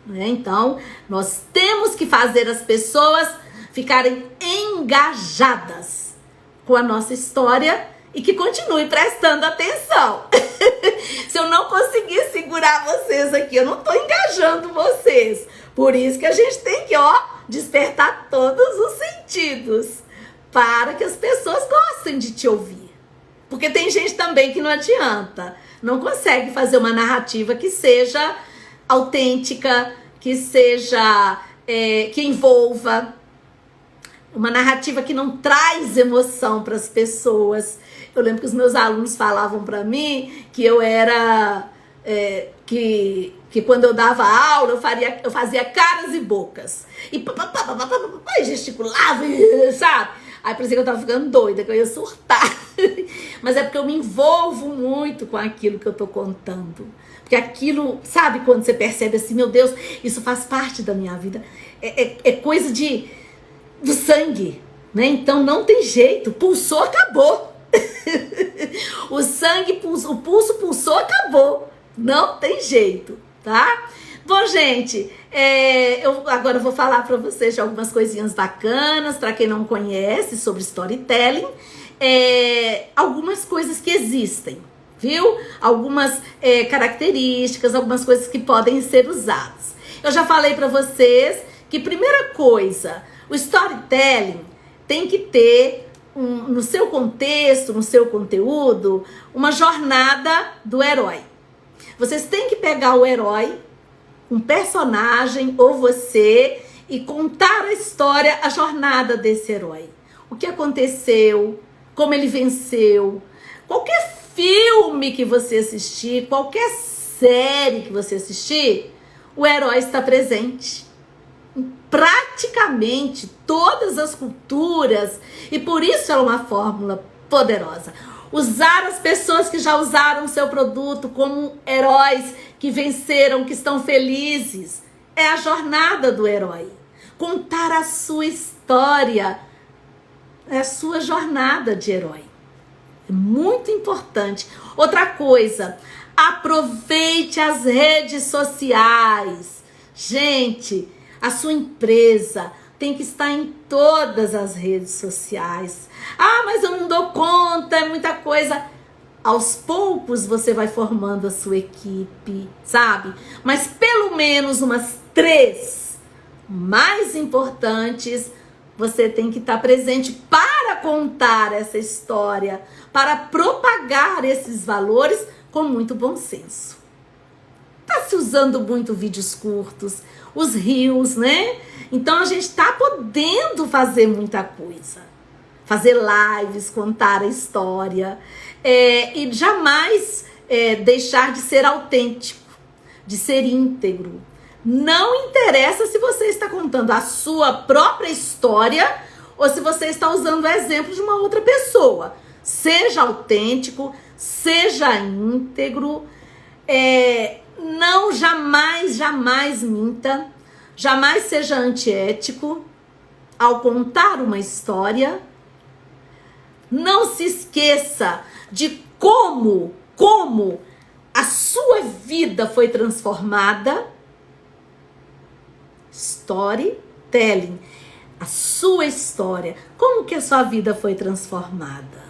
né? Então, nós temos que fazer as pessoas ficarem engajadas com a nossa história e que continuem prestando atenção. Se eu não conseguir segurar vocês aqui, eu não estou engajando vocês. Por isso que a gente tem que, despertar todos os sentidos para que as pessoas gostem de te ouvir. Porque tem gente também que não adianta, não consegue fazer uma narrativa que seja autêntica, que seja, que envolva, uma narrativa que não traz emoção para as pessoas. Eu lembro que os meus alunos falavam para mim que eu era, que quando eu dava aula eu fazia caras e bocas, e gesticulava, sabe? Aí parecia que eu tava ficando doida, que eu ia surtar. Mas é porque eu me envolvo muito com aquilo que eu tô contando. Porque aquilo, sabe, quando você percebe assim, meu Deus, isso faz parte da minha vida. É coisa do sangue, né? Então não tem jeito, pulsou, acabou. O sangue pulsou, o pulso pulsou, acabou. Não tem jeito, tá? Bom, gente, eu agora vou falar para vocês de algumas coisinhas bacanas, para quem não conhece sobre storytelling, algumas coisas que existem, viu? Algumas características, algumas coisas que podem ser usadas. Eu já falei para vocês que, primeira coisa, o storytelling tem que ter, no seu contexto, no seu conteúdo, uma jornada do herói. Vocês têm que pegar o herói, um personagem ou você, e contar a história, a jornada desse herói. O que aconteceu, como ele venceu. Qualquer filme que você assistir, qualquer série que você assistir, o herói está presente. Em praticamente todas as culturas, e por isso é uma fórmula poderosa. Usar as pessoas que já usaram seu produto como heróis que venceram, que estão felizes. É a jornada do herói. Contar a sua história é a sua jornada de herói. É muito importante. Outra coisa, aproveite as redes sociais. Gente, a sua empresa tem que estar em todas as redes sociais. Ah, mas eu não dou conta, é muita coisa. Aos poucos você vai formando a sua equipe, sabe? Mas pelo menos umas 3 mais importantes você tem que estar presente para contar essa história, para propagar esses valores com muito bom senso. Tá se usando muito vídeos curtos, os reels, né? Então a gente tá podendo fazer muita coisa. Fazer lives, contar a história. E jamais deixar de ser autêntico, de ser íntegro. Não interessa se você está contando a sua própria história ou se você está usando o exemplo de uma outra pessoa. Seja autêntico, seja íntegro, não jamais minta, jamais seja antiético ao contar uma história. Não se esqueça de como a sua vida foi transformada. Storytelling, a sua história, como que a sua vida foi transformada.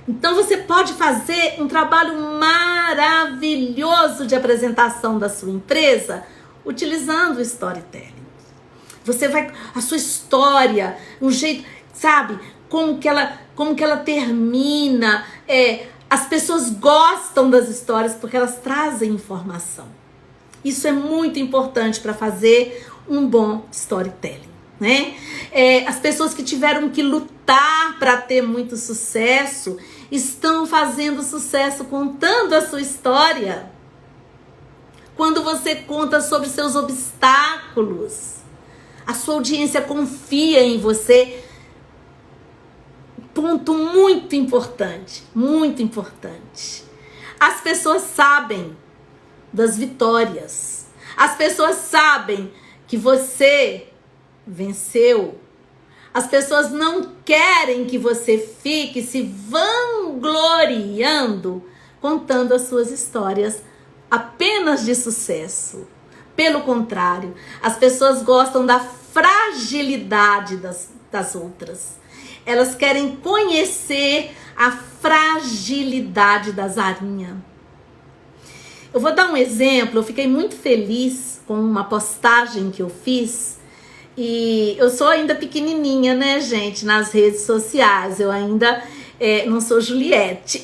Então você pode fazer um trabalho maravilhoso de apresentação da sua empresa utilizando o storytelling. Você vai, a sua história, um jeito, sabe, como que ela termina. As pessoas gostam das histórias porque elas trazem informação. Isso é muito importante para fazer um bom storytelling, né? As pessoas que tiveram que lutar para ter muito sucesso estão fazendo sucesso contando a sua história. Quando você conta sobre seus obstáculos, a sua audiência confia em você. Ponto muito importante, muito importante. As pessoas sabem das vitórias. As pessoas sabem que você venceu. As pessoas não querem que você fique se vangloriando, contando as suas histórias apenas de sucesso. Pelo contrário, as pessoas gostam da fragilidade das outras. Elas querem conhecer a fragilidade da Zarinha. Eu vou dar um exemplo. Eu fiquei muito feliz com uma postagem que eu fiz. E eu sou ainda pequenininha, né, gente, nas redes sociais. Eu ainda não sou Juliette.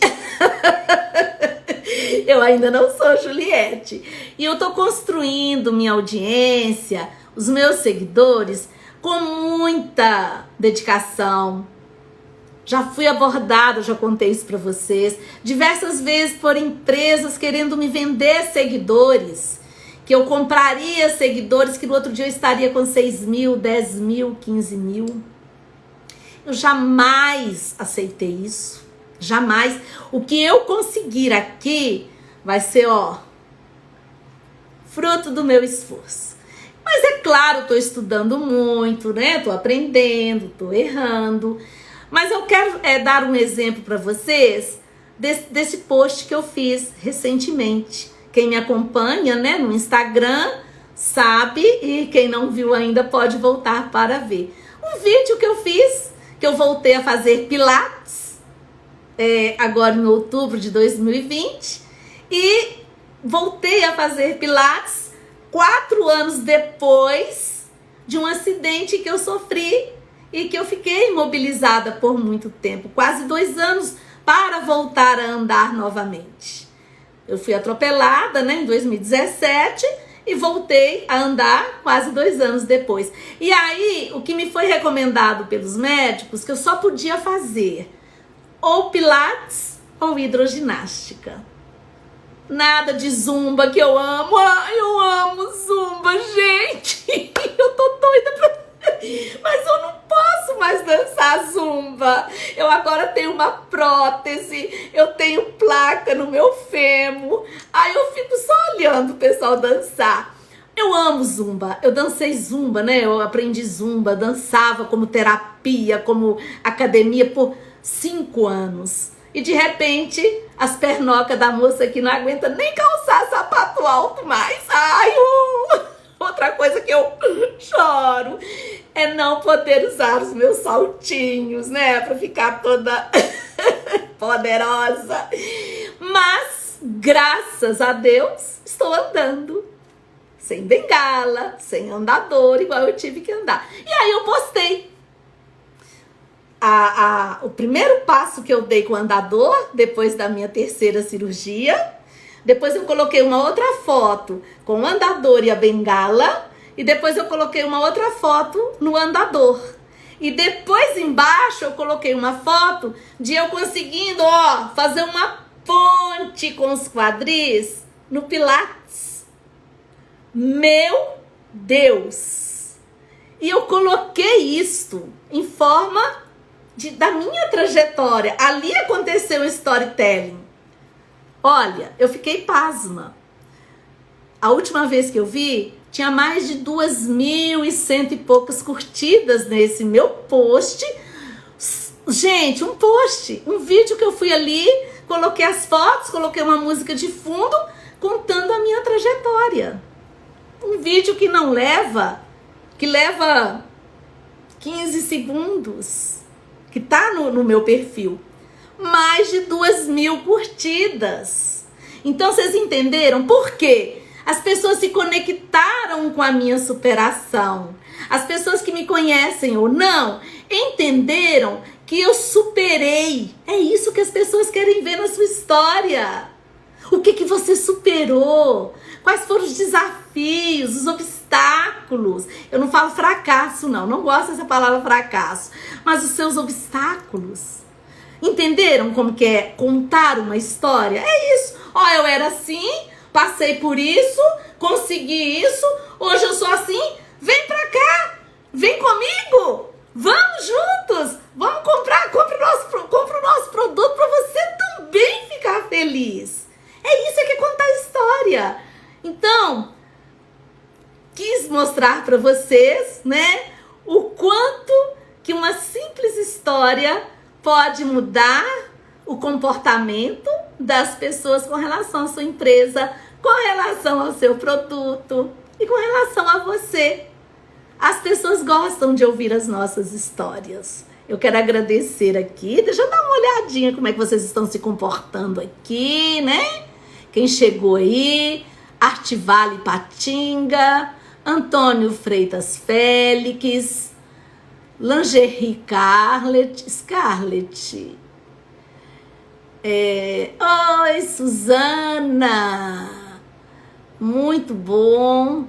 Eu ainda não sou Juliette. E eu tô construindo minha audiência, os meus seguidores, com muita dedicação. Já fui abordada, já contei isso para vocês, diversas vezes por empresas querendo me vender seguidores, que eu compraria seguidores, que no outro dia eu estaria com 6 mil, 10 mil, 15 mil. Eu jamais aceitei isso, jamais. O que eu conseguir aqui vai ser, fruto do meu esforço. Mas é claro, estou estudando muito, né? Estou aprendendo, estou errando. Mas eu quero dar um exemplo para vocês desse post que eu fiz recentemente. Quem me acompanha, né, no Instagram sabe, e quem não viu ainda pode voltar para ver. Um vídeo que eu fiz, que eu voltei a fazer pilates, agora em outubro de 2020, e voltei a fazer pilates 4 anos depois de um acidente que eu sofri e que eu fiquei imobilizada por muito tempo, quase 2 anos, para voltar a andar novamente. Eu fui atropelada, né, em 2017 e voltei a andar quase 2 anos depois. E aí, o que me foi recomendado pelos médicos, que eu só podia fazer ou pilates ou hidroginástica. Nada de zumba, que eu amo. Ai, eu amo zumba, gente. Eu tô doida pra... Mas eu não posso mais dançar zumba. Eu agora tenho uma prótese, eu tenho placa no meu fêmur. Aí eu fico só olhando o pessoal dançar. Eu amo zumba, eu dancei zumba, né? Eu aprendi zumba, dançava como terapia, como academia por 5 anos. E de repente, as pernocas da moça aqui não aguenta nem calçar sapato alto mais. Ai, outra coisa que eu choro é não poder usar os meus saltinhos, né? Pra ficar toda poderosa. Mas, graças a Deus, estou andando. Sem bengala, sem andador, igual eu tive que andar. E aí eu postei. O primeiro passo que eu dei com o andador, depois da minha 3ª cirurgia. Depois eu coloquei uma outra foto com o andador e a bengala. E depois eu coloquei uma outra foto no andador. E depois embaixo eu coloquei uma foto de eu conseguindo, fazer uma ponte com os quadris no Pilates. Meu Deus! E eu coloquei isto em forma da minha trajetória. Ali aconteceu um storytelling. Olha, eu fiquei pasma. A última vez que eu vi, tinha mais de 2.100 e poucas curtidas nesse meu post. Gente, um post, um vídeo que eu fui ali, coloquei as fotos, coloquei uma música de fundo, contando a minha trajetória. Um vídeo que não leva, que leva 15 segundos, que tá no meu perfil. Mais de 2.000 curtidas. Então, vocês entenderam por quê? As pessoas se conectaram com a minha superação. As pessoas que me conhecem ou não, entenderam que eu superei. É isso que as pessoas querem ver na sua história. O que você superou? Quais foram os desafios, os obstáculos? Eu não falo fracasso, não gosto dessa palavra fracasso. Mas os seus obstáculos. Entenderam como que é contar uma história? É isso. Eu era assim, passei por isso, consegui isso, hoje eu sou assim. Vem pra cá, vem comigo, vamos juntos, vamos comprar, compra o nosso produto pra você também ficar feliz. É isso que é contar história. Então, quis mostrar pra vocês, né, o quanto que uma simples história pode mudar o comportamento das pessoas com relação à sua empresa, com relação ao seu produto e com relação a você. As pessoas gostam de ouvir as nossas histórias. Eu quero agradecer aqui, deixa eu dar uma olhadinha como é que vocês estão se comportando aqui, né? Quem chegou aí, Artivale Patinga, Antônio Freitas Félix, Lingerie Scarlett. Oi, Suzana. Muito bom.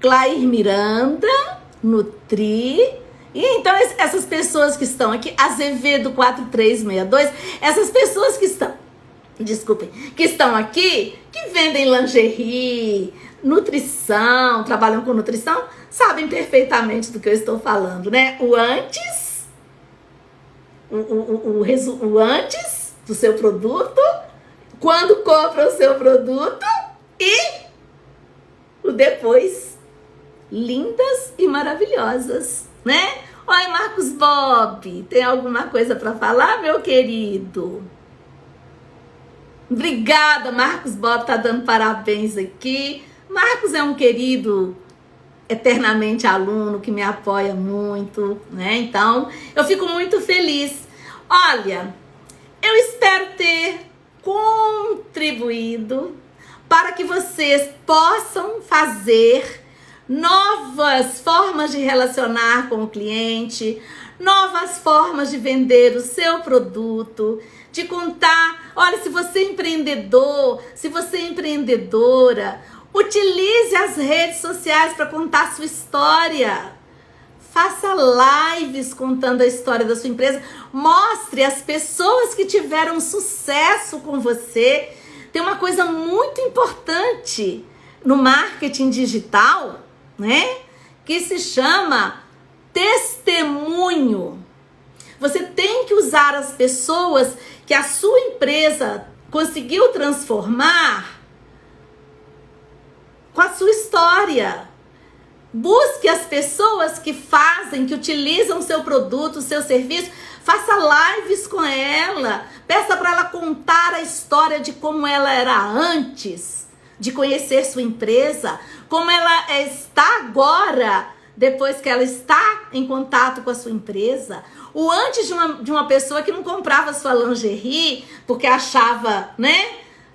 Clair Miranda, Nutri. E então essas pessoas que estão aqui, Azevedo 4362, essas pessoas que estão, desculpem, que estão aqui, que vendem lingerie, nutrição, trabalham com nutrição, sabem perfeitamente do que eu estou falando, né? O antes, o antes do seu produto, quando compra o seu produto e o depois. Lindas e maravilhosas, né? Oi, Marcos Bob, tem alguma coisa para falar, meu querido? Obrigada, Marcos Bob tá dando parabéns aqui. Marcos é um querido, eternamente aluno, que me apoia muito, né? Então, eu fico muito feliz. Olha, eu espero ter contribuído para que vocês possam fazer novas formas de relacionar com o cliente, novas formas de vender o seu produto, de contar, olha, se você é empreendedor, se você é empreendedora, Utilize as redes sociais para contar a sua história. Faça lives contando a história da sua empresa. Mostre as pessoas que tiveram sucesso com você. Tem uma coisa muito importante no marketing digital, né? Que se chama testemunho. Você tem que usar as pessoas que a sua empresa conseguiu transformar com a sua história. Busque as pessoas que fazem, que utilizam o seu produto, o seu serviço. Faça lives com ela. Peça para ela contar a história de como ela era antes de conhecer sua empresa. Como ela está agora, depois que ela está em contato com a sua empresa. O antes de uma pessoa que não comprava sua lingerie porque achava, né?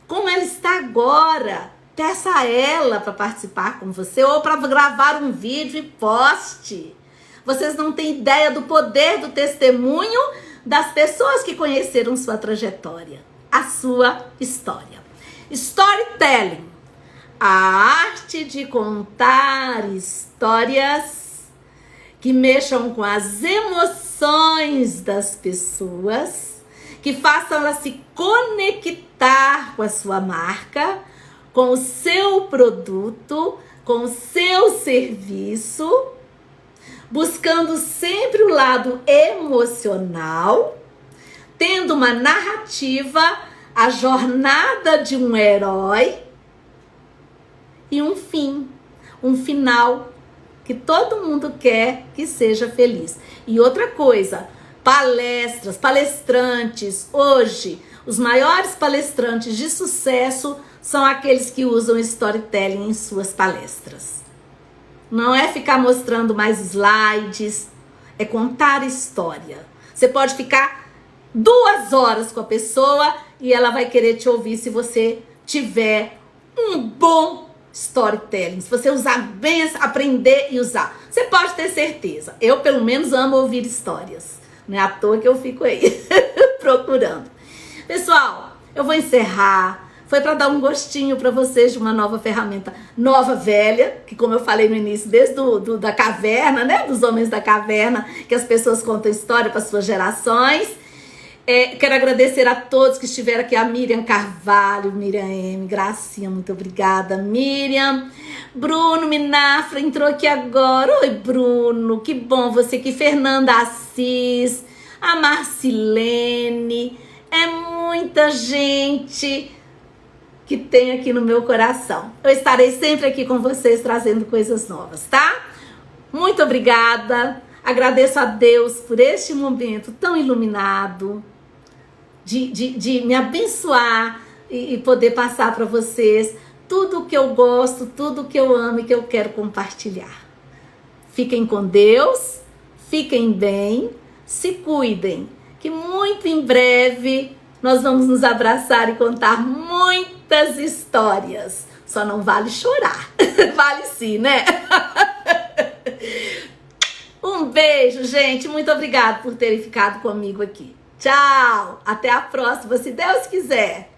Como ela está agora. Peça a ela para participar com você ou para gravar um vídeo e poste. Vocês não têm ideia do poder do testemunho das pessoas que conheceram sua trajetória, a sua história. Storytelling, a arte de contar histórias que mexam com as emoções das pessoas, que façam ela se conectar com a sua marca, com o seu produto, com o seu serviço, buscando sempre o lado emocional, tendo uma narrativa, a jornada de um herói e um fim, um final que todo mundo quer que seja feliz. E outra coisa, palestras, palestrantes, hoje, os maiores palestrantes de sucesso são aqueles que usam storytelling em suas palestras. Não é ficar mostrando mais slides, é contar história. Você pode ficar 2 horas com a pessoa e ela vai querer te ouvir se você tiver um bom storytelling. Se você usar bem, aprender e usar. Você pode ter certeza. Eu, pelo menos, amo ouvir histórias. Não é à toa que eu fico aí procurando. Pessoal, eu vou encerrar. Foi para dar um gostinho para vocês de uma nova ferramenta, nova, velha, que como eu falei no início, desde da caverna, né? Dos homens da caverna, que as pessoas contam história para suas gerações. Quero agradecer a todos que estiveram aqui, a Miriam Carvalho, Miriam M, Gracinha, muito obrigada, Miriam. Bruno Minafra entrou aqui agora. Oi, Bruno, que bom você aqui. Fernanda Assis, a Marcilene, é muita gente que tem aqui no meu coração. Eu estarei sempre aqui com vocês trazendo coisas novas, tá? Muito obrigada. Agradeço a Deus por este momento tão iluminado, de me abençoar e poder passar para vocês tudo o que eu gosto, tudo o que eu amo e que eu quero compartilhar. Fiquem com Deus, fiquem bem, se cuidem, que muito em breve nós vamos nos abraçar e contar muitas histórias. Só não vale chorar. Vale sim, né? Um beijo, gente. Muito obrigada por terem ficado comigo aqui. Tchau. Até a próxima, se Deus quiser.